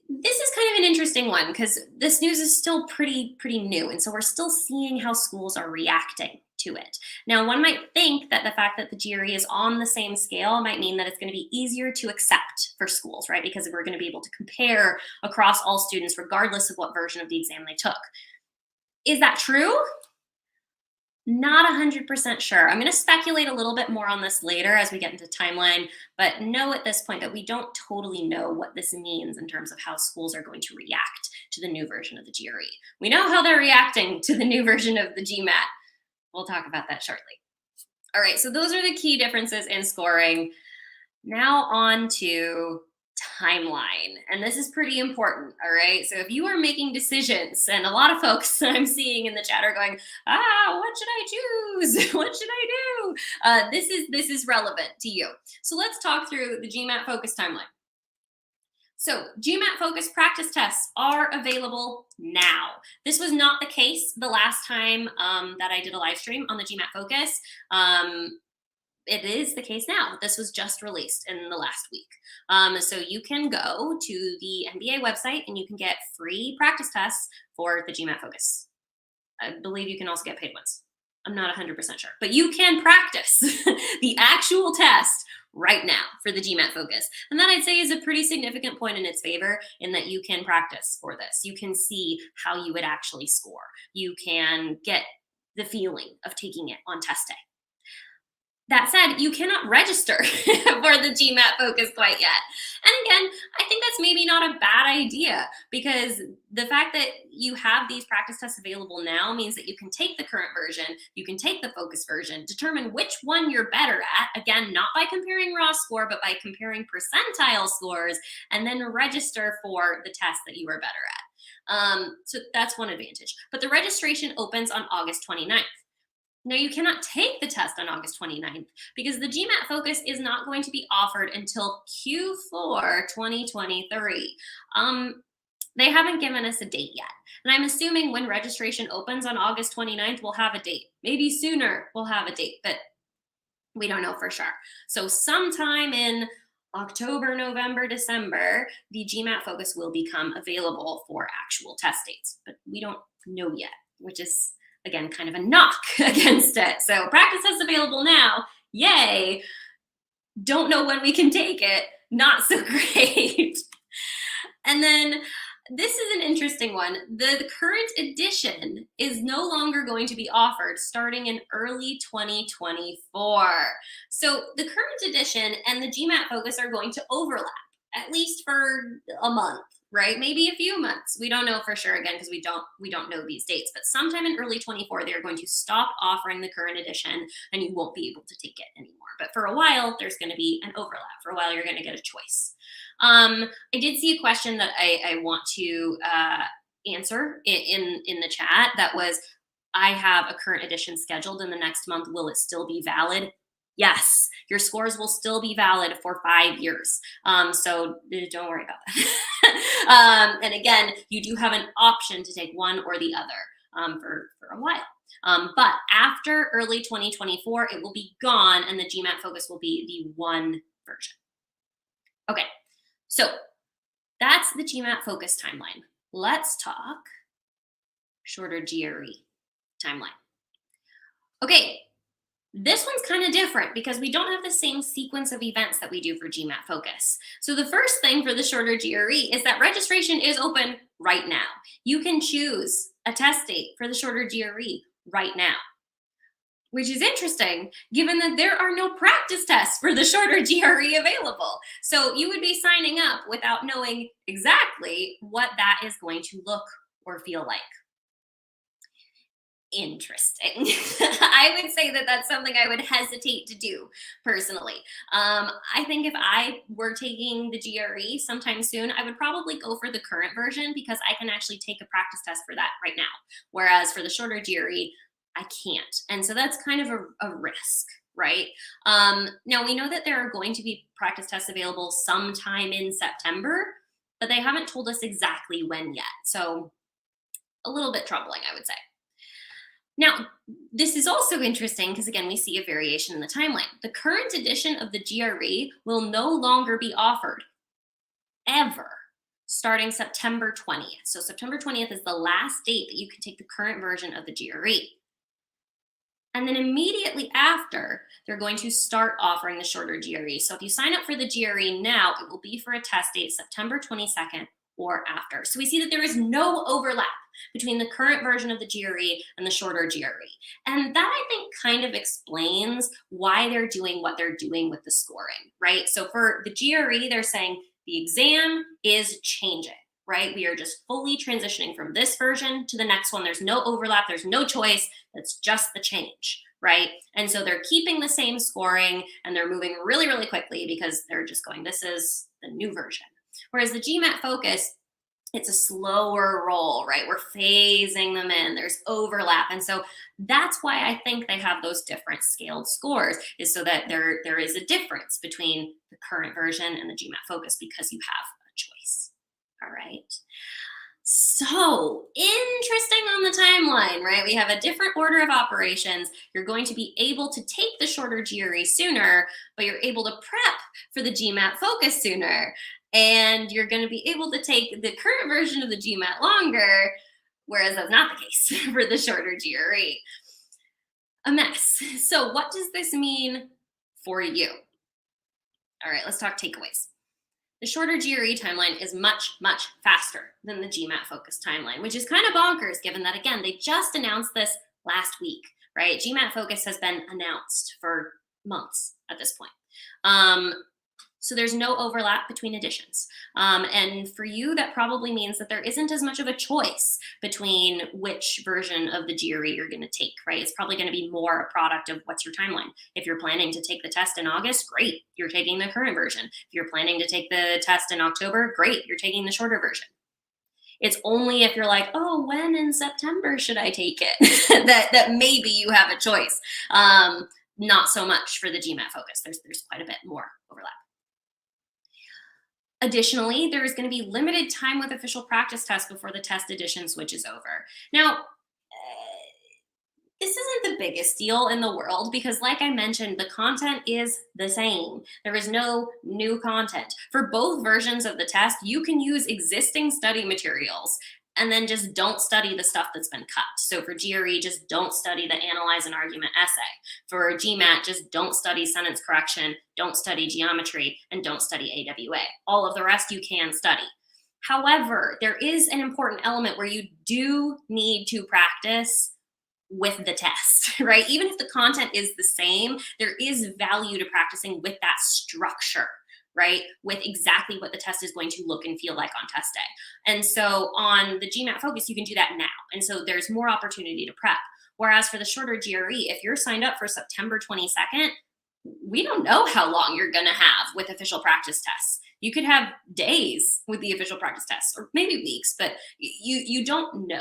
this is kind of an interesting one because this news is still pretty new, and so we're still seeing how schools are reacting to it. Now, one might think that the fact that the GRE is on the same scale might mean that it's going to be easier to accept for schools, right? Because we're going to be able to compare across all students regardless of what version of the exam they took. Is that true? Not 100% sure. I'm going to speculate a little bit more on this later as we get into timeline, but know at this point that we don't totally know what this means in terms of how schools are going to react to the new version of the GRE. We know how they're reacting to the new version of the GMAT. We'll talk about that shortly. All right, so those are the key differences in scoring. Now on to timeline. And this is pretty important, all right? So if you are making decisions, and a lot of folks that I'm seeing in the chat are going, what should I choose? What should I do? This is relevant to you. So let's talk through the GMAT Focus timeline. So GMAT Focus practice tests are available now. This was not the case the last time that I did a live stream on the GMAT Focus. it is the case now. This was just released in the last week. So you can go to the MBA website and you can get free practice tests for the GMAT Focus. I believe you can also get paid ones. I'm not 100% sure, but you can practice the actual test right now for the GMAT Focus. And that I'd say is a pretty significant point in its favor in that you can practice for this. You can see how you would actually score. You can get the feeling of taking it on test day. That said, you cannot register for the GMAT Focus quite yet. And again, I think that's maybe not a bad idea because the fact that you have these practice tests available now means that you can take the current version, you can take the focus version, determine which one you're better at, again, not by comparing raw score, but by comparing percentile scores, and then register for the test that you are better at. So that's one advantage. But the registration opens on August 29th. Now, you cannot take the test on August 29th because the GMAT Focus is not going to be offered until Q4 2023. They haven't given us a date yet. And I'm assuming when registration opens on August 29th, we'll have a date. Maybe sooner we'll have a date, but we don't know for sure. So sometime in October, November, December, the GMAT Focus will become available for actual test dates, but we don't know yet, which is again, kind of a knock against it. So practice test available now, yay. Don't know when we can take it, not so great. And then this is an interesting one. The current edition is no longer going to be offered starting in early 2024. So the current edition and the GMAT Focus are going to overlap, at least for a month. Right? Maybe a few months. We don't know for sure again because we don't know these dates, but sometime in early 24 they're going to stop offering the current edition and you won't be able to take it anymore. But for a while there's going to be an overlap. For a while you're going to get a choice. I did see a question that I want to answer in the chat that was, I have a current edition scheduled in the next month. Will it still be valid? Yes, your scores will still be valid for 5 years. So don't worry about that. And again, you do have an option to take one or the other for a while. But after early 2024, it will be gone and the GMAT Focus will be the one version. Okay, so that's the GMAT Focus timeline. Let's talk shorter GRE timeline. Okay. This one's kind of different because we don't have the same sequence of events that we do for GMAT Focus. So the first thing for the shorter GRE is that registration is open right now. You can choose a test date for the shorter GRE right now, which is interesting given that there are no practice tests for the shorter GRE available. So you would be signing up without knowing exactly what that is going to look or feel like. Interesting. I would say that that's something I would hesitate to do personally. I think if I were taking the GRE sometime soon, I would probably go for the current version because I can actually take a practice test for that right now. Whereas for the shorter GRE, I can't. And so that's kind of a risk, right? Now we know that there are going to be practice tests available sometime in September, but they haven't told us exactly when yet. So a little bit troubling, I would say. Now, this is also interesting because, again, we see a variation in the timeline. The current edition of the GRE will no longer be offered ever starting September 20th. So September 20th is the last date that you can take the current version of the GRE. And then immediately after, they're going to start offering the shorter GRE. So if you sign up for the GRE now, it will be for a test date September 22nd or after. So we see that there is no overlap between the current version of the GRE and the shorter GRE. And that, I think, kind of explains why they're doing what they're doing with the scoring, right? So for the GRE, they're saying the exam is changing, right? We are just fully transitioning from this version to the next one. There's no overlap. There's no choice. That's just the change, right? And so they're keeping the same scoring and they're moving really, really quickly because they're just going, this is the new version. Whereas the GMAT Focus, it's a slower roll, right? We're phasing them in. There's overlap. And so that's why I think they have those different scaled scores, is so that there is a difference between the current version and the GMAT Focus because you have a choice. All right. So interesting on the timeline, right? We have a different order of operations. You're going to be able to take the shorter GRE sooner, but you're able to prep for the GMAT Focus sooner. And you're going to be able to take the current version of the GMAT longer, whereas that's not the case for the shorter GRE. A mess. So what does this mean for you? All right, let's talk takeaways. The shorter GRE timeline is much, much faster than the GMAT Focus timeline, which is kind of bonkers given that, again, they just announced this last week, right? GMAT Focus has been announced for months at this point. So there's no overlap between editions. And for you, that probably means that there isn't as much of a choice between which version of the GRE you're going to take, right? It's probably going to be more a product of what's your timeline. If you're planning to take the test in August, great, you're taking the current version. If you're planning to take the test in October, great, you're taking the shorter version. It's only if you're like, oh, when in September should I take it, that maybe you have a choice. Not so much for the GMAT Focus. There's quite a bit more overlap. Additionally, there is going to be limited time with official practice tests before the test edition switches over. Now, this isn't the biggest deal in the world because, like I mentioned, the content is the same. There is no new content. For both versions of the test, you can use existing study materials and then just don't study the stuff that's been cut. So for GRE, just don't study the analyze and argument essay. For GMAT, just don't study sentence correction, don't study geometry, and don't study AWA. All of the rest you can study. However, there is an important element where you do need to practice with the test, right? Even if the content is the same, there is value to practicing with that structure, right? With exactly what the test is going to look and feel like on test day. And so on the GMAT Focus, you can do that now. And so there's more opportunity to prep. Whereas for the shorter GRE, if you're signed up for September 22nd, we don't know how long you're going to have with official practice tests. You could have days with the official practice tests, or maybe weeks, but you don't know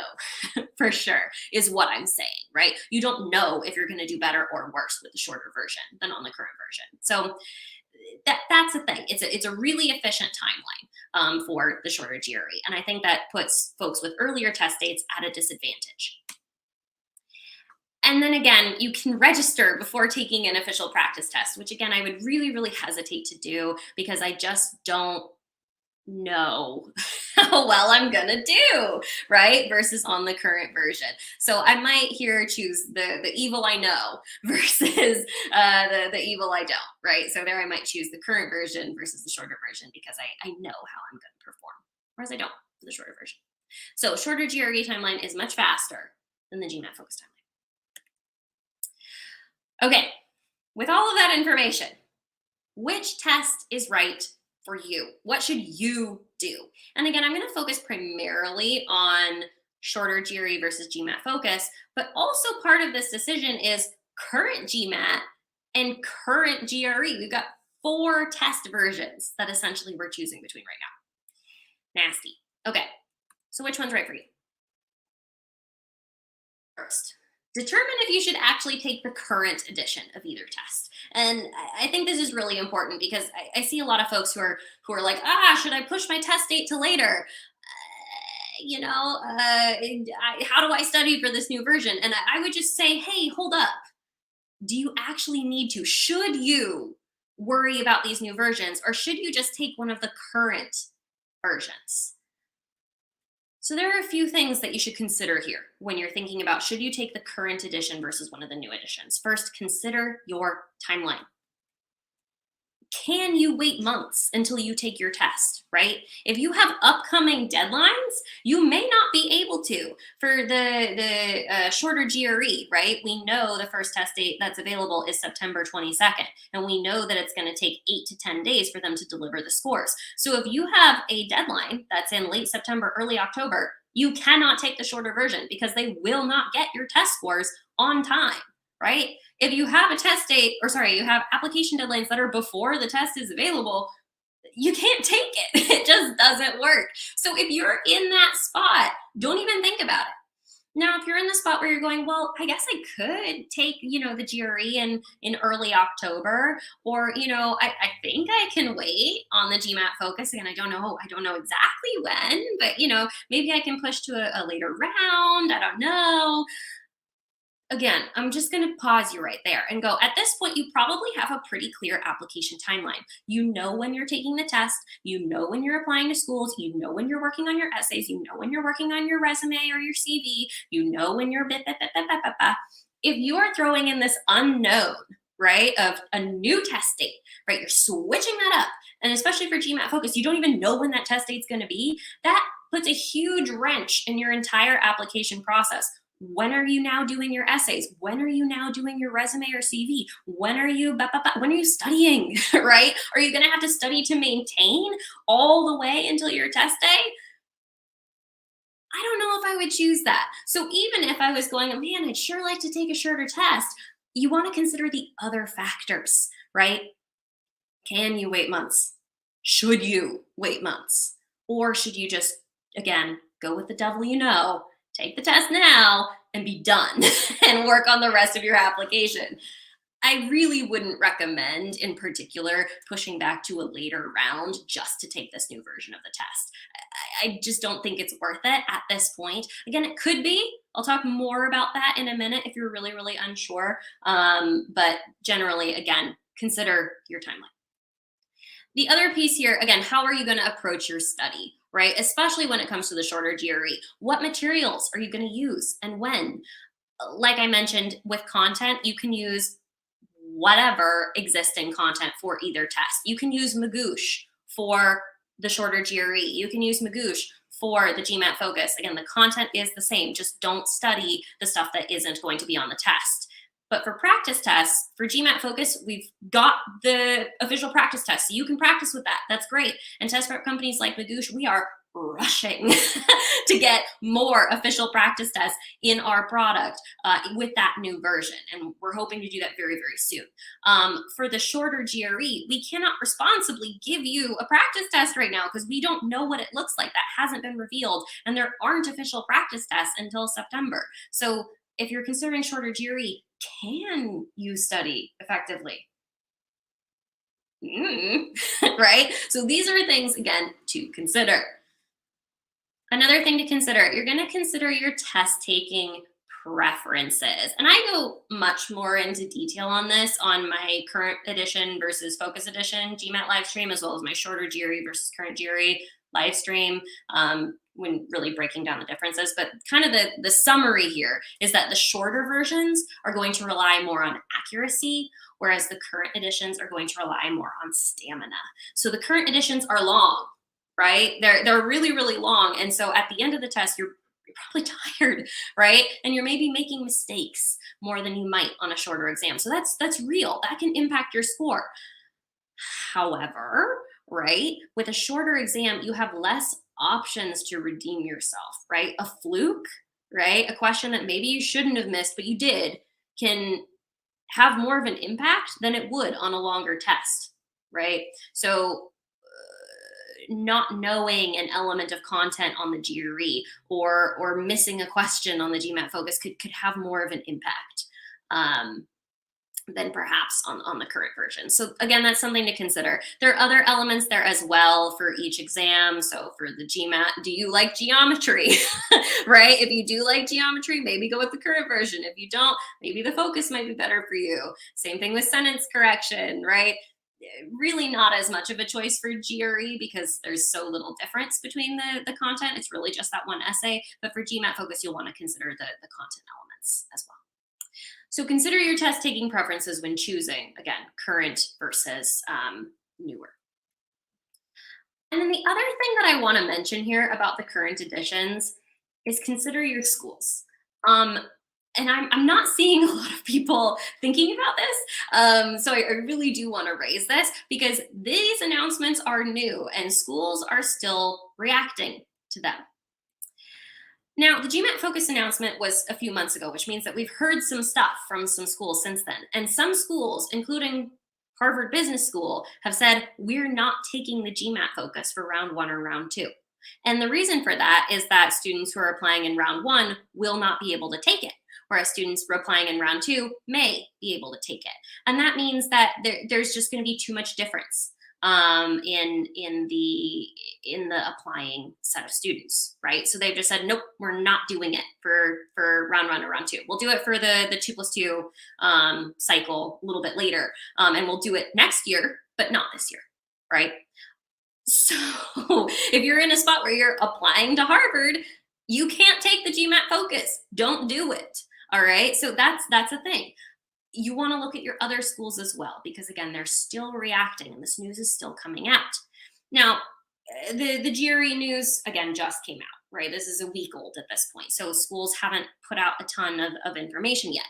for sure is what I'm saying, right? You don't know if you're going to do better or worse with the shorter version than on the current version. So that's the thing. It's a really efficient timeline for the shorter GRE. And I think that puts folks with earlier test dates at a disadvantage. And then again, you can register before taking an official practice test, which again, I would really, really hesitate to do because I just don't know how well I'm gonna do, right? Versus on the current version. So I might here choose the evil I know versus the evil I don't, right? So there I might choose the current version versus the shorter version because I know how I'm gonna perform, whereas I don't for the shorter version. So shorter GRE timeline is much faster than the GMAT Focus timeline. Okay, with all of that information, which test is right for you? What should you do? And again, I'm going to focus primarily on shorter GRE versus GMAT Focus, but also part of this decision is current GMAT and current GRE. We've got 4 test versions that essentially we're choosing between right now. Nasty. Okay, so which one's right for you? First, determine if you should actually take the current edition of either test. And I think this is really important because I see a lot of folks who are like, should I push my test date to later? How do I study for this new version? And I would just say, hey, hold up. Do you actually need to? Should you worry about these new versions, or should you just take one of the current versions? So there are a few things that you should consider here when you're thinking about should you take the current edition versus one of the new editions. First, consider your timeline. Can you wait months until you take your test, right? If you have upcoming deadlines, you may not be able to. For the shorter GRE, right? We know the first test date that's available is September 22nd, and we know that it's going to take 8 to 10 days for them to deliver the scores. So if you have a deadline that's in late September, early October, you cannot take the shorter version because they will not get your test scores on time, right? If you have a test date, you have application deadlines that are before the test is available, you can't take it. It just doesn't work. So if you're in that spot, don't even think about it. Now, if you're in the spot where you're going, well, I guess I could take, the GRE in early October, or, I think I can wait on the GMAT Focus. Again, I don't know exactly when, but maybe I can push to a later round. I don't know. Again, I'm just going to pause you right there and go, at this point, you probably have a pretty clear application timeline. You know when you're taking the test, you know when you're applying to schools, you know when you're working on your essays, you know when you're working on your resume or your CV, you know when you're bit, bit, bit, bit, bit, bit, bit. If you are throwing in this unknown, right, of a new test date, right, you're switching that up, and especially for GMAT Focus, you don't even know when that test date's going to be, that puts a huge wrench in your entire application process. When are you now doing your essays? When are you now doing your resume or CV? When are you studying, right? Are you going to have to study to maintain all the way until your test day? I don't know if I would choose that. So even if I was going, man, I'd sure like to take a shorter test, you want to consider the other factors, right? Can you wait months? Should you wait months? Or should you just, again, go with the devil take the test now and be done and work on the rest of your application? I really wouldn't recommend, in particular, pushing back to a later round just to take this new version of the test. I just don't think it's worth it at this point. Again, it could be. I'll talk more about that in a minute if you're really, really unsure. But generally, again, consider your timeline. The other piece here, again, how are you going to approach your study, right? Especially when it comes to the shorter GRE. What materials are you going to use and when? Like I mentioned, with content, you can use whatever existing content for either test. You can use Magoosh for the shorter GRE. You can use Magoosh for the GMAT Focus. Again, the content is the same. Just don't study the stuff that isn't going to be on the test. But for practice tests, for GMAT Focus, we've got the official practice test. So you can practice with that. That's great. And test prep companies like Magoosh, we are rushing to get more official practice tests in our product with that new version. And we're hoping to do that very, very soon. For the shorter GRE, we cannot responsibly give you a practice test right now because we don't know what it looks like. That hasn't been revealed. And there aren't official practice tests until September. So if you're considering shorter GRE, can you study effectively? Right? So these are things, again, to consider. Another thing to consider, you're going to consider your test taking preferences. And I go much more into detail on this on my current edition versus focus edition GMAT live stream, as well as my shorter GRE versus current GRE live stream, when really breaking down the differences. But kind of the summary here is that the shorter versions are going to rely more on accuracy, whereas the current editions are going to rely more on stamina. So the current editions are long, right? They're really, really long. And so at the end of the test, you're probably tired, right? And you're maybe making mistakes more than you might on a shorter exam. So that's real. That can impact your score. However, right, with a shorter exam, you have less options to redeem yourself, right? A fluke, right? A question that maybe you shouldn't have missed, but you did, can have more of an impact than it would on a longer test, right? So not knowing an element of content on the GRE or missing a question on the GMAT Focus could have more of an impact than perhaps on the current version. So again, that's something to consider. There are other elements there as well for each exam. So for the GMAT, do you like geometry, right? If you do like geometry, maybe go with the current version. If you don't, maybe the focus might be better for you. Same thing with sentence correction, right? Really not as much of a choice for GRE because there's so little difference between the content. It's really just that one essay. But for GMAT Focus, you'll want to consider the content elements as well. So consider your test taking preferences when choosing, again, current versus newer. And then the other thing that I want to mention here about the current editions is consider your schools. And I'm not seeing a lot of people thinking about this. So I really do want to raise this because these announcements are new and schools are still reacting to them. Now, the GMAT Focus announcement was a few months ago, which means that we've heard some stuff from some schools since then. And some schools, including Harvard Business School, have said, we're not taking the GMAT Focus for round 1 or round 2. And the reason for that is that students who are applying in round one will not be able to take it, whereas students who are applying in round two may be able to take it. And that means that there's just going to be too much difference in the applying set of students, right? So they've just said, nope, we're not doing it for round one or round two. We'll do it for the 2+2 cycle a little bit later, and we'll do it next year, but not this year, right? So if you're in a spot where you're applying to Harvard, you can't take the GMAT Focus. Don't do it. All right. So that's a thing. You want to look at your other schools as well, because again, they're still reacting and this news is still coming out. Now, the GRE news, again, just came out, right? This is a week old at this point. So schools haven't put out a ton of information yet.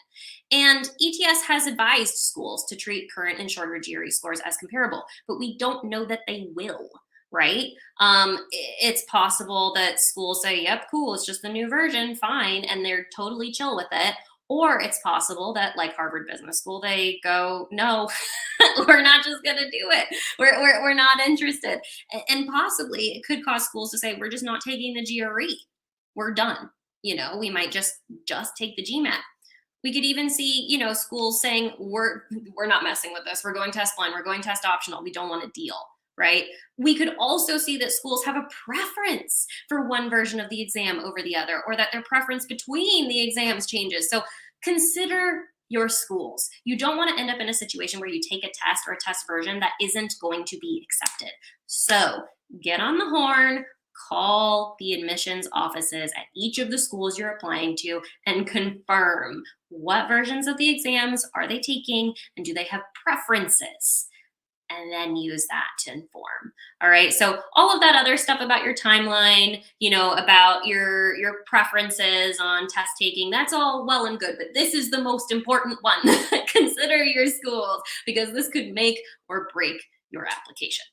And ETS has advised schools to treat current and shorter GRE scores as comparable, but we don't know that they will. Right? It's possible that schools say, yep, cool, it's just the new version, fine, and they're totally chill with it. Or it's possible that, like Harvard Business School, they go, no, we're not just going to do it. We're not interested. And possibly it could cause schools to say, we're just not taking the GRE. We're done. We might just take the GMAT. We could even see, schools saying, we're not messing with this. We're going test blind. We're going test optional. We don't want a deal. Right? We could also see that schools have a preference for one version of the exam over the other, or that their preference between the exams changes. So consider your schools. You don't want to end up in a situation where you take a test or a test version that isn't going to be accepted. So get on the horn, call the admissions offices at each of the schools you're applying to and confirm what versions of the exams are they taking and do they have preferences. And then use that to inform. All right. So all of that other stuff about your timeline, about your preferences on test taking, that's all well and good. But this is the most important one. Consider your schools, because this could make or break your application.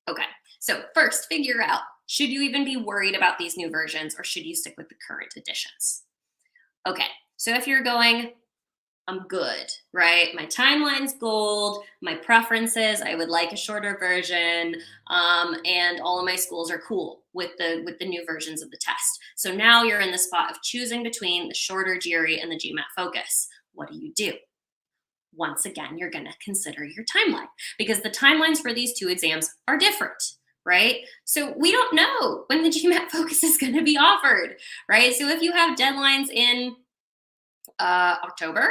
Okay. So first, figure out, should you even be worried about these new versions, or should you stick with the current editions? Okay. So if you're going, I'm good, right? My timeline's gold, my preferences, I would like a shorter version, and all of my schools are cool with the new versions of the test. So now you're in the spot of choosing between the shorter GRE and the GMAT Focus. What do? Once again, you're going to consider your timeline, because the timelines for these two exams are different, right? So we don't know when the GMAT Focus is going to be offered, right? So if you have deadlines in October,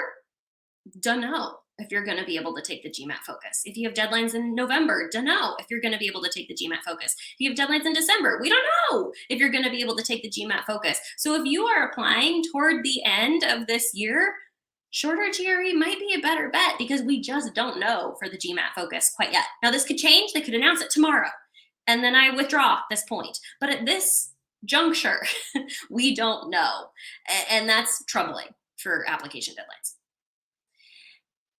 don't know if you're going to be able to take the GMAT Focus. If you have deadlines in November, don't know if you're going to be able to take the GMAT Focus. If you have deadlines in December, we don't know if you're going to be able to take the GMAT Focus. So if you are applying toward the end of this year, shorter GRE might be a better bet, because we just don't know for the GMAT Focus quite yet. Now, this could change. They could announce it tomorrow, and then I withdraw this point. But at this juncture, we don't know, and that's troubling for application deadlines.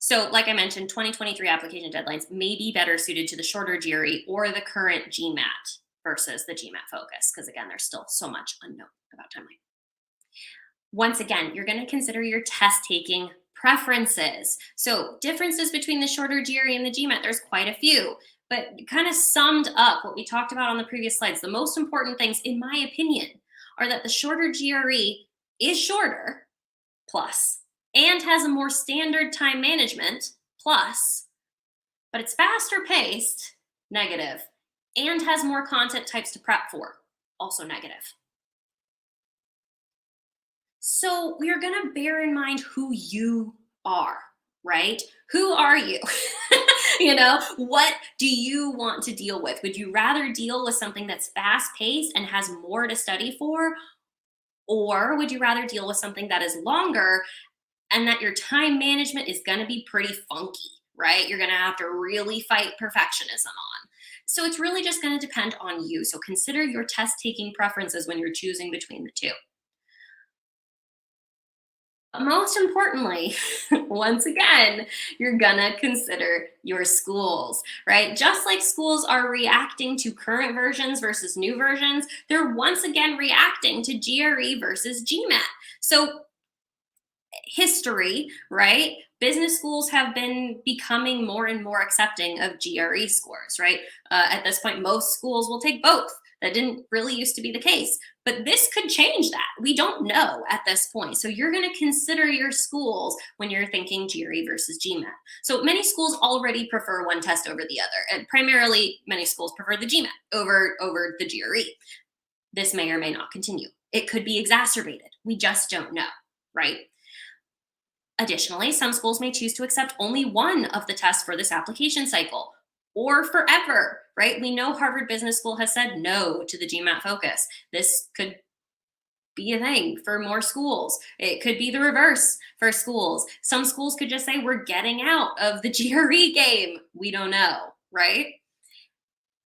So like I mentioned, 2023 application deadlines may be better suited to the shorter GRE or the current GMAT versus the GMAT Focus, because again, there's still so much unknown about timeline. Once again, you're going to consider your test taking preferences. So differences between the shorter GRE and the GMAT, there's quite a few, but kind of summed up what we talked about on the previous slides. The most important things, in my opinion, are that the shorter GRE is shorter, plus, and has a more standard time management, plus, but it's faster paced, negative, and has more content types to prep for, also negative. So we are going to bear in mind who you are, right? Who are you? What do you want to deal with? Would you rather deal with something that's fast paced and has more to study for? Or would you rather deal with something that is longer and that your time management is going to be pretty funky, right? You're going to have to really fight perfectionism on. So it's really just going to depend on you. So consider your test taking preferences when you're choosing between the two. Most importantly, once again, you're gonna consider your schools, right? Just like schools are reacting to current versions versus new versions, they're once again reacting to GRE versus GMAT. So history, right? Business schools have been becoming more and more accepting of GRE scores, right? At this point, most schools will take both That didn't really used to be the case, but this could change that. We don't know at this point. So you're going to consider your schools when you're thinking GRE versus GMAT. So many schools already prefer one test over the other, and primarily many schools prefer the GMAT over the GRE. This may or may not continue. It could be exacerbated. We just don't know, right? Additionally, some schools may choose to accept only one of the tests for this application cycle or forever, right? We know Harvard Business School has said no to the GMAT Focus. This could be a thing for more schools. It could be the reverse for schools. Some schools could just say, we're getting out of the GRE game. We don't know, right?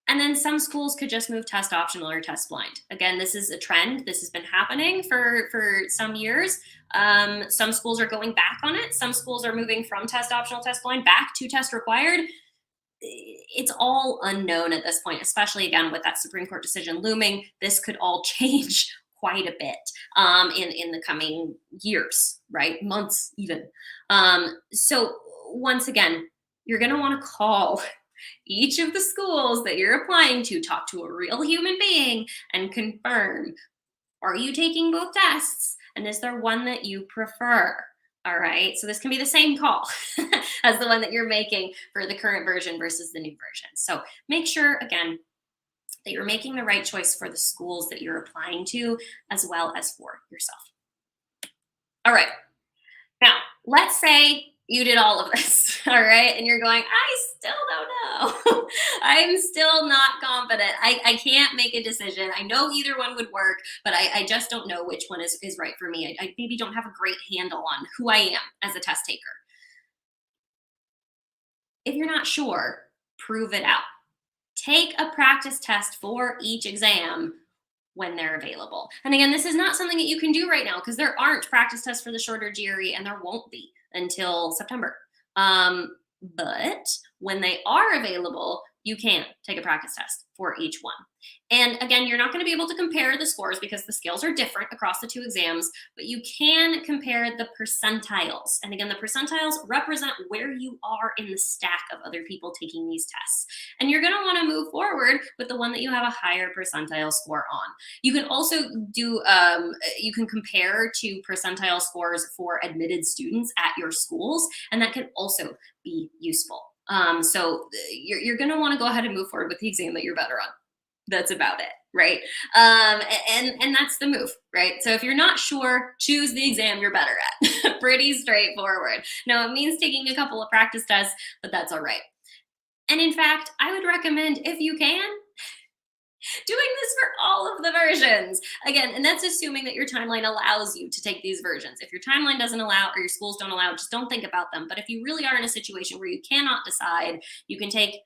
And then some schools could just move test optional or test blind. Again, this is a trend. This has been happening for some years. Some schools are going back on it. Some schools are moving from test optional, test blind back to test required. It's all unknown at this point, especially again with that Supreme Court decision looming. This could all change quite a bit in the coming years, right? Months even. So once again, you're going to want to call each of the schools that you're applying to, talk to a real human being and confirm, are you taking both tests? And is there one that you prefer? All right, so this can be the same call as the one that you're making for the current version versus the new version. So make sure, again, that you're making the right choice for the schools that you're applying to, as well as for yourself. All right, now let's say you did all of this, all right? And you're going, I still don't know. I'm still not confident. I can't make a decision. I know either one would work, but I just don't know which one is right for me. I maybe don't have a great handle on who I am as a test taker. If you're not sure, prove it out. Take a practice test for each exam when they're available. And again, this is not something that you can do right now because there aren't practice tests for the shorter GRE and there won't be until September. But when they are available, you can take a practice test for each one. And again, you're not going to be able to compare the scores because the scales are different across the two exams, but you can compare the percentiles. And again, the percentiles represent where you are in the stack of other people taking these tests. And you're going to want to move forward with the one that you have a higher percentile score on. You can also do, you can compare to percentile scores for admitted students at your schools, and that can also be useful. So you're going to want to go ahead and move forward with the exam that you're better on. That's about it, right? And that's the move, right? So if you're not sure, choose the exam you're better at. Pretty straightforward. Now, it means taking a couple of practice tests, but that's all right. And in fact, I would recommend, if you can, doing this for all of the versions. Again, and that's assuming that your timeline allows you to take these versions. If your timeline doesn't allow or your schools don't allow, just don't think about them. But if you really are in a situation where you cannot decide, you can take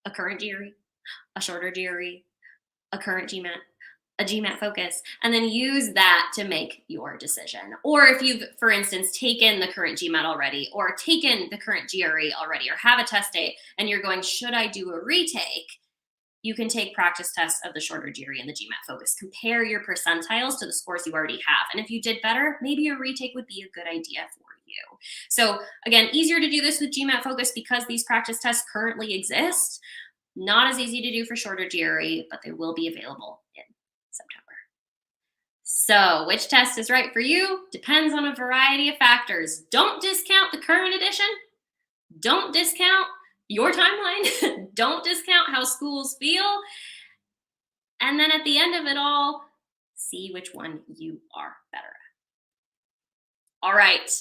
a current GRE, a shorter GRE, a current GMAT, a GMAT Focus, and then use that to make your decision. Or if you've, for instance, taken the current GMAT already, or taken the current GRE already, or have a test date, and you're going, should I do a retake? You can take practice tests of the shorter GRE and the GMAT Focus. Compare your percentiles to the scores you already have. And if you did better, maybe a retake would be a good idea for you. So again, easier to do this with GMAT Focus because these practice tests currently exist. Not as easy to do for shorter GRE, but they will be available in September. So which test is right for you depends on a variety of factors. Don't discount the current edition. Don't discount your timeline. Don't discount how schools feel. And then at the end of it all, see which one you are better at. All right.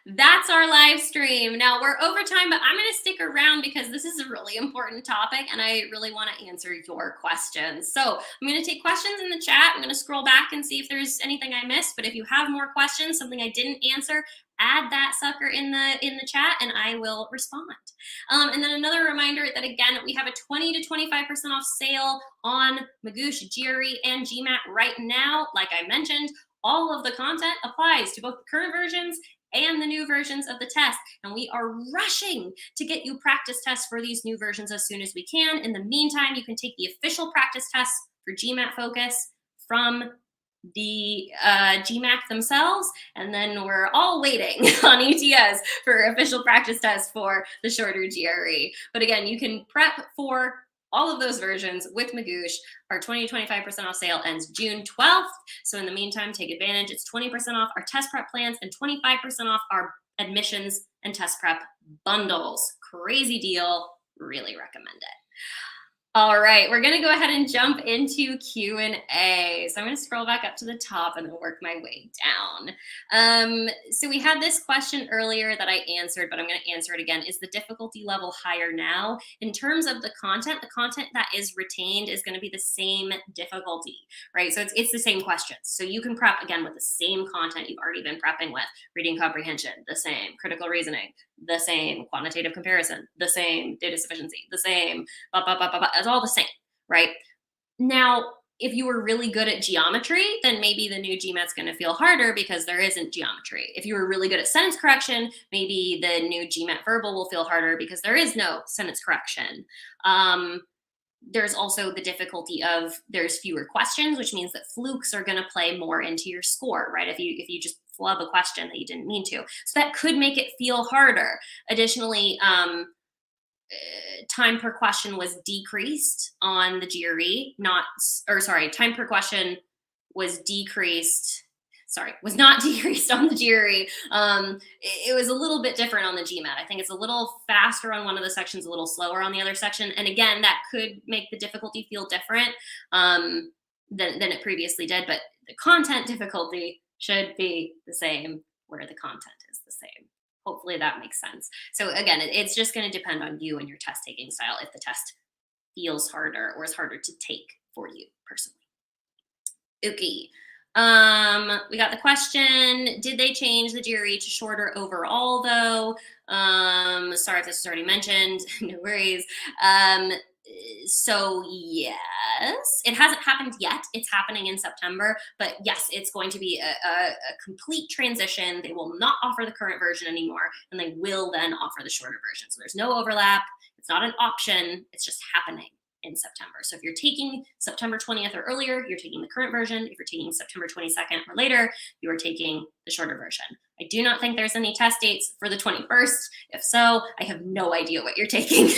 That's our live stream. Now we're over time, but I'm going to stick around because this is a really important topic and I really want to answer your questions. So I'm going to take questions in the chat. I'm going to scroll back and see if there's anything I missed. But if you have more questions, something I didn't answer, add that sucker in the chat and I will respond. And then another reminder that again, we have a 20 to 25% off sale on Magoosh, GRE, and GMAT right now. Like I mentioned, all of the content applies to both the current versions and the new versions of the test. And we are rushing to get you practice tests for these new versions as soon as we can. In the meantime, you can take the official practice tests for GMAT Focus from the GMAT themselves. And then we're all waiting on ETS for official practice tests for the shorter GRE. But again, you can prep for all of those versions with Magoosh. Our 20 to 25% off sale ends June 12th. So in the meantime, take advantage. It's 20% off our test prep plans and 25% off our admissions and test prep bundles. Crazy deal. Really recommend it. All right, we're gonna go ahead and jump into Q&A. So I'm gonna scroll back up to the top and then work my way down. So we had this question earlier that I answered, but I'm gonna answer it again. Is the difficulty level higher now? In terms of the content that is retained is gonna be the same difficulty, right? So it's the same questions. So you can prep again with the same content you've already been prepping with. Reading comprehension, the same. Critical reasoning, the same. Quantitative comparison, the same. Data sufficiency, the same. It's all the same, right? Now, if you were really good at geometry, then maybe the new GMAT's going to feel harder because there isn't geometry. If you were really good at sentence correction, maybe the new GMAT verbal will feel harder because there is no sentence correction. There's also the difficulty of there's fewer questions, which means that flukes are going to play more into your score, right? If you just flub a question that you didn't mean to. So that could make it feel harder. Additionally, time per question was decreased on the GRE, time per question was not decreased on the GRE. It was a little bit different on the GMAT. I think it's a little faster on one of the sections, a little slower on the other section. And again, that could make the difficulty feel different than it previously did, but the content difficulty should be the same where the content is the same. Hopefully that makes sense. So again, it's just going to depend on you and your test taking style if the test feels harder or is harder to take for you personally. Okay. We got the question, did they change the GRE to shorter overall though? Sorry if this was already mentioned, no worries. So yes, it hasn't happened yet. It's happening in September, but yes, it's going to be a complete transition. They will not offer the current version anymore, and they will then offer the shorter version. So there's no overlap. It's not an option. It's just happening in September. So if you're taking September 20th or earlier, you're taking the current version. If you're taking September 22nd or later, you are taking the shorter version. I do not think there's any test dates for the 21st. If so, I have no idea what you're taking.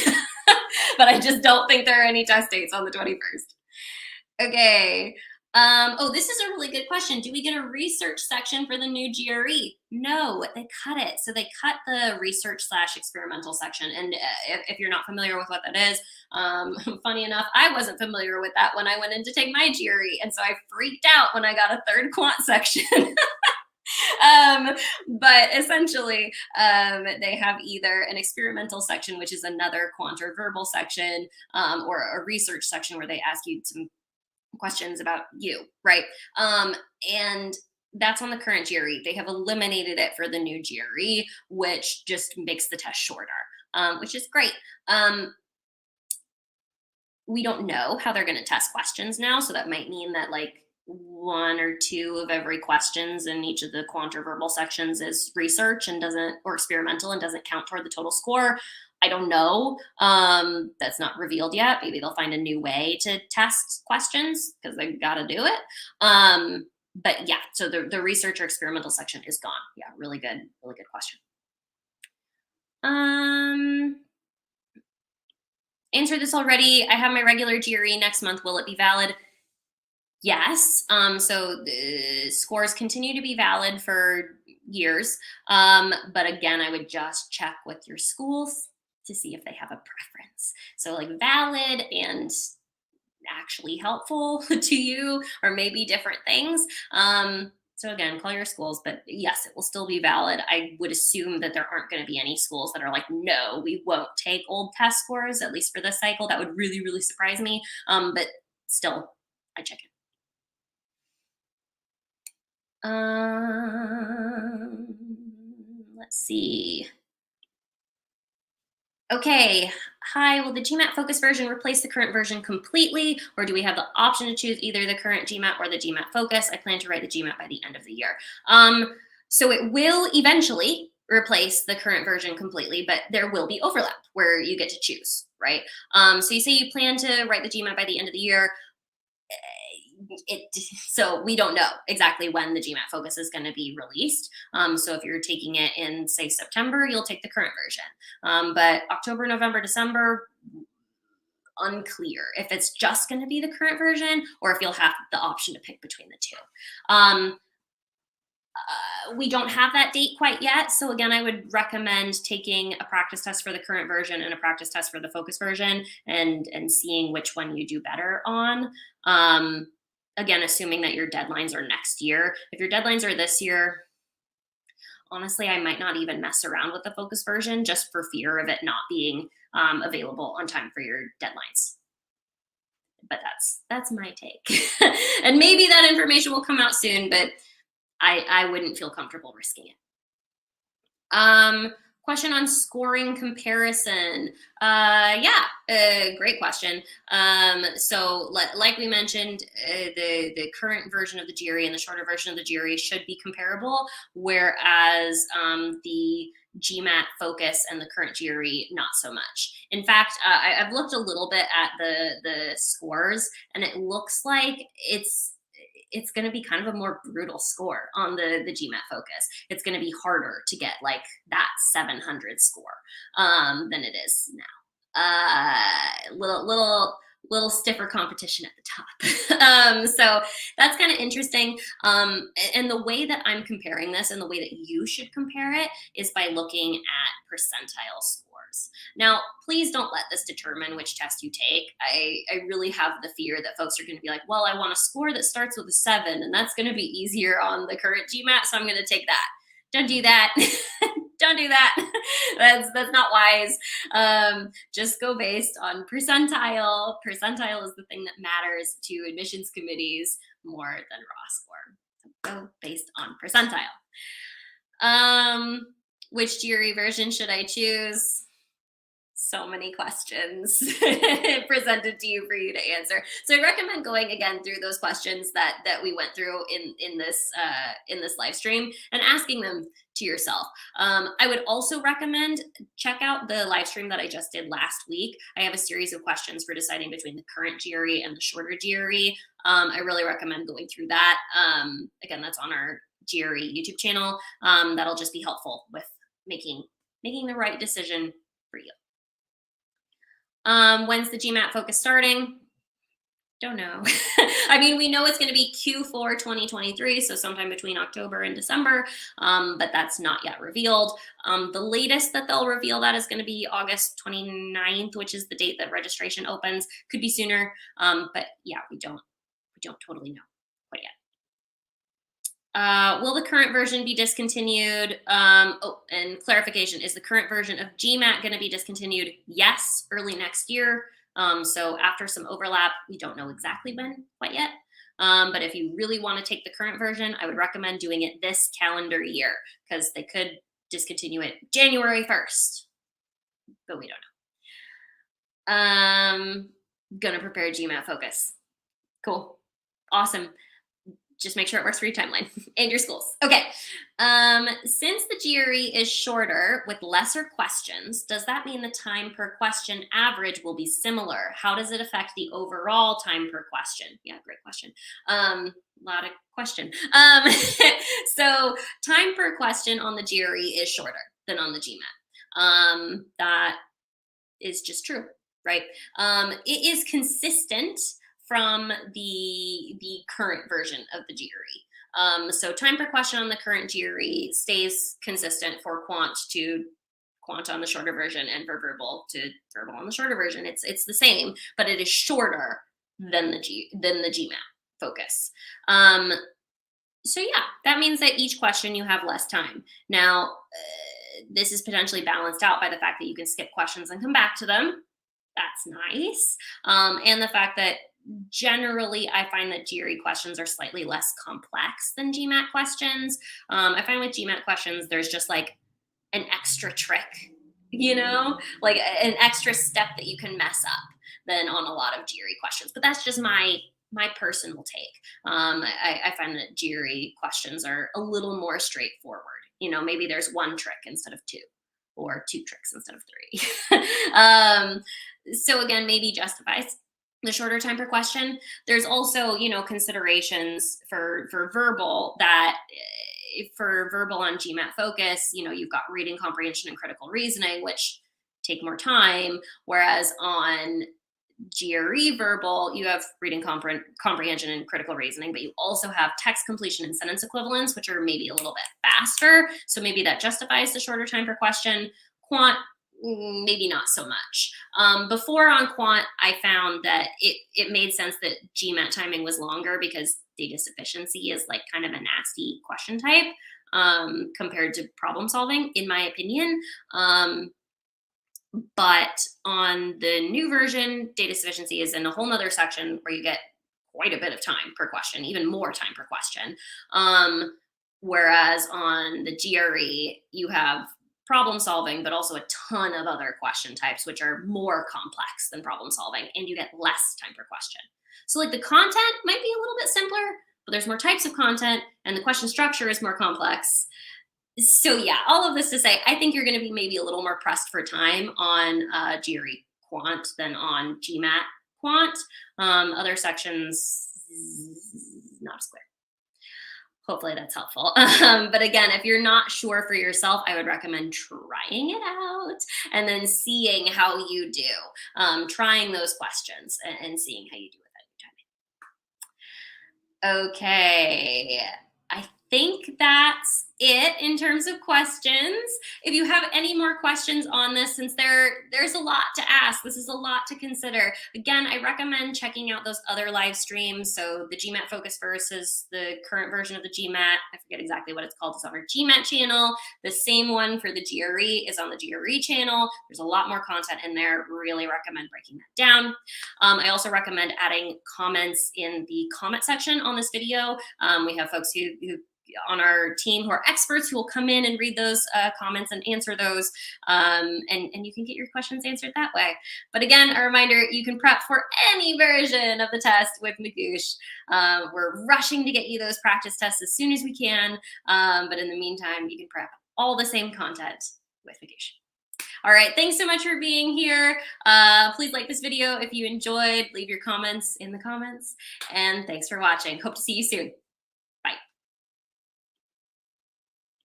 But I just don't think there are any test dates on the 21st. Okay. Oh, this is a really good question. Do we get a research section for the new GRE? No, they cut it. So they cut the research/experimental section. And if you're not familiar with what that is, funny enough, I wasn't familiar with that when I went in to take my GRE. And so I freaked out when I got a third quant section. But essentially, they have either an experimental section, which is another quant or verbal section, or a research section where they ask you some questions about you, right? And that's on the current GRE. They have eliminated it for the new GRE, which just makes the test shorter, which is great. We don't know how they're going to test questions now, so that might mean that like 1 or 2 of every questions in each of the quant or verbal sections is research and or experimental and doesn't count toward the total score. I don't know. That's not revealed yet. Maybe they'll find a new way to test questions because they've got to do it. But yeah, so the research or experimental section is gone. Yeah, really good question. Answered this already. I have my regular GRE next month. Will it be valid? Yes. So the scores continue to be valid for years. But again, I would just check with your schools to see if they have a preference. So like valid and actually helpful to you or maybe different things. So again, call your schools, but yes, it will still be valid. I would assume that there aren't going to be any schools that are like, no, we won't take old test scores, at least for this cycle. That would really, really surprise me. But still, I check it. Let's see. Okay, hi, will the GMAT Focus version replace the current version completely, or do we have the option to choose either the current GMAT or the GMAT Focus? I plan to write the GMAT by the end of the year. So it will eventually replace the current version completely, but there will be overlap where you get to choose, right? So you say you plan to write the GMAT by the end of the year. So we don't know exactly when the GMAT Focus is going to be released. So if you're taking it in, say, September, you'll take the current version. But October, November, December, unclear if it's just going to be the current version or if you'll have the option to pick between the two. We don't have that date quite yet. So again, I would recommend taking a practice test for the current version and a practice test for the focus version and seeing which one you do better on. Again, assuming that your deadlines are next year. If your deadlines are this year, honestly, I might not even mess around with the focus version just for fear of it not being available on time for your deadlines. But that's my take. And maybe that information will come out soon, but I wouldn't feel comfortable risking it. Question on scoring comparison. Great question. So like we mentioned, the current version of the GRE and the shorter version of the GRE should be comparable, whereas the GMAT Focus and the current GRE, not so much. In fact, I've looked a little bit at the scores, and it looks like it's going to be kind of a more brutal score on the GMAT Focus. It's going to be harder to get like that 700 score than it is now. Little stiffer competition at the top. So that's kind of interesting. And the way that I'm comparing this and the way that you should compare it is by looking at percentile scores. Now, please don't let this determine which test you take. I really have the fear that folks are going to be like, well, I want a score that starts with a 7, and that's going to be easier on the current GMAT, so I'm going to take that. Don't do that. Don't do that. That's not wise. Just go based on percentile. Percentile is the thing that matters to admissions committees more than raw score. So go based on percentile. Which GRE version should I choose? So many questions presented to you for you to answer. So I recommend going again through those questions that we went through in this live stream and asking them to yourself. I would also recommend check out the live stream that I just did last week. I have a series of questions for deciding between the current GRE and the shorter GRE. I really recommend going through that. Again, that's on our GRE YouTube channel. That'll just be helpful with making the right decision for you. When's the GMAT Focus starting? Don't know. I mean, we know it's going to be Q4 2023, so sometime between October and December, but that's not yet revealed. The latest that they'll reveal that is going to be August 29th, which is the date that registration opens. Could be sooner, but yeah, we don't totally know quite yet. Will the current version be discontinued? And clarification, is the current version of GMAT going to be discontinued? Yes, early next year. So after some overlap, we don't know exactly when quite yet. But if you really want to take the current version, I would recommend doing it this calendar year because they could discontinue it January 1st, but we don't know. Gonna prepare GMAT Focus. Cool. Awesome. Just make sure it works for your timeline and your schools. Okay. Since the GRE is shorter with lesser questions, does that mean the time per question average will be similar? How does it affect the overall time per question? Yeah, great question. Lot of question. So time per question on the GRE is shorter than on the GMAT. That is just true, right? It is consistent from the current version of the GRE. So time per question on the current GRE stays consistent for quant to quant on the shorter version and for verbal to verbal on the shorter version. It's the same, but it is shorter than the GMAT Focus. So yeah, that means that each question you have less time. Now, this is potentially balanced out by the fact that you can skip questions and come back to them. That's nice. And the fact that generally, I find that GRE questions are slightly less complex than GMAT questions. I find with GMAT questions, there's just like an extra trick, like an extra step that you can mess up than on a lot of GRE questions. But that's just my personal take. I find that GRE questions are a little more straightforward. Maybe there's one trick instead of two, or two tricks instead of three. So again, maybe justifies the shorter time per question. There's also, considerations for verbal that for verbal on GMAT Focus, you've got reading comprehension and critical reasoning, which take more time. Whereas on GRE verbal, you have reading comprehension and critical reasoning, but you also have text completion and sentence equivalence, which are maybe a little bit faster. So maybe that justifies the shorter time per question. Quant, maybe not so much. Before on quant, I found that it made sense that GMAT timing was longer because data sufficiency is like kind of a nasty question type compared to problem solving, in my opinion. But on the new version, data sufficiency is in a whole nother section where you get quite a bit of time per question, even more time per question. Whereas on the GRE, you have problem solving, but also a ton of other question types, which are more complex than problem solving, and you get less time per question. So like the content might be a little bit simpler, but there's more types of content and the question structure is more complex. So yeah, all of this to say, I think you're going to be maybe a little more pressed for time on GRE quant than on GMAT quant. Other sections, not as clear. Hopefully that's helpful. But again, if you're not sure for yourself, I would recommend trying it out and then seeing how you do. Trying those questions and seeing how you do with that. Okay. I think that's it in terms of questions. If you have any more questions on this, since there's a lot to ask, this is a lot to consider. Again, I recommend checking out those other live streams. So the GMAT Focus versus the current version of the GMAT, I forget exactly what it's called, it's on our GMAT channel. The same one for the GRE is on the GRE channel. There's a lot more content in there. Really recommend breaking that down. I also recommend adding comments in the comment section on this video. We have folks who on our team who are experts who will come in and read those comments and answer those, and you can get your questions answered that way. But again, a reminder, you can prep for any version of the test with Magoosh. We're rushing to get you those practice tests as soon as we can, but in the meantime, you can prep all the same content with Magoosh. All right, thanks so much for being here. Please like this video if you enjoyed, leave your comments in the comments, and thanks for watching. Hope to see you soon.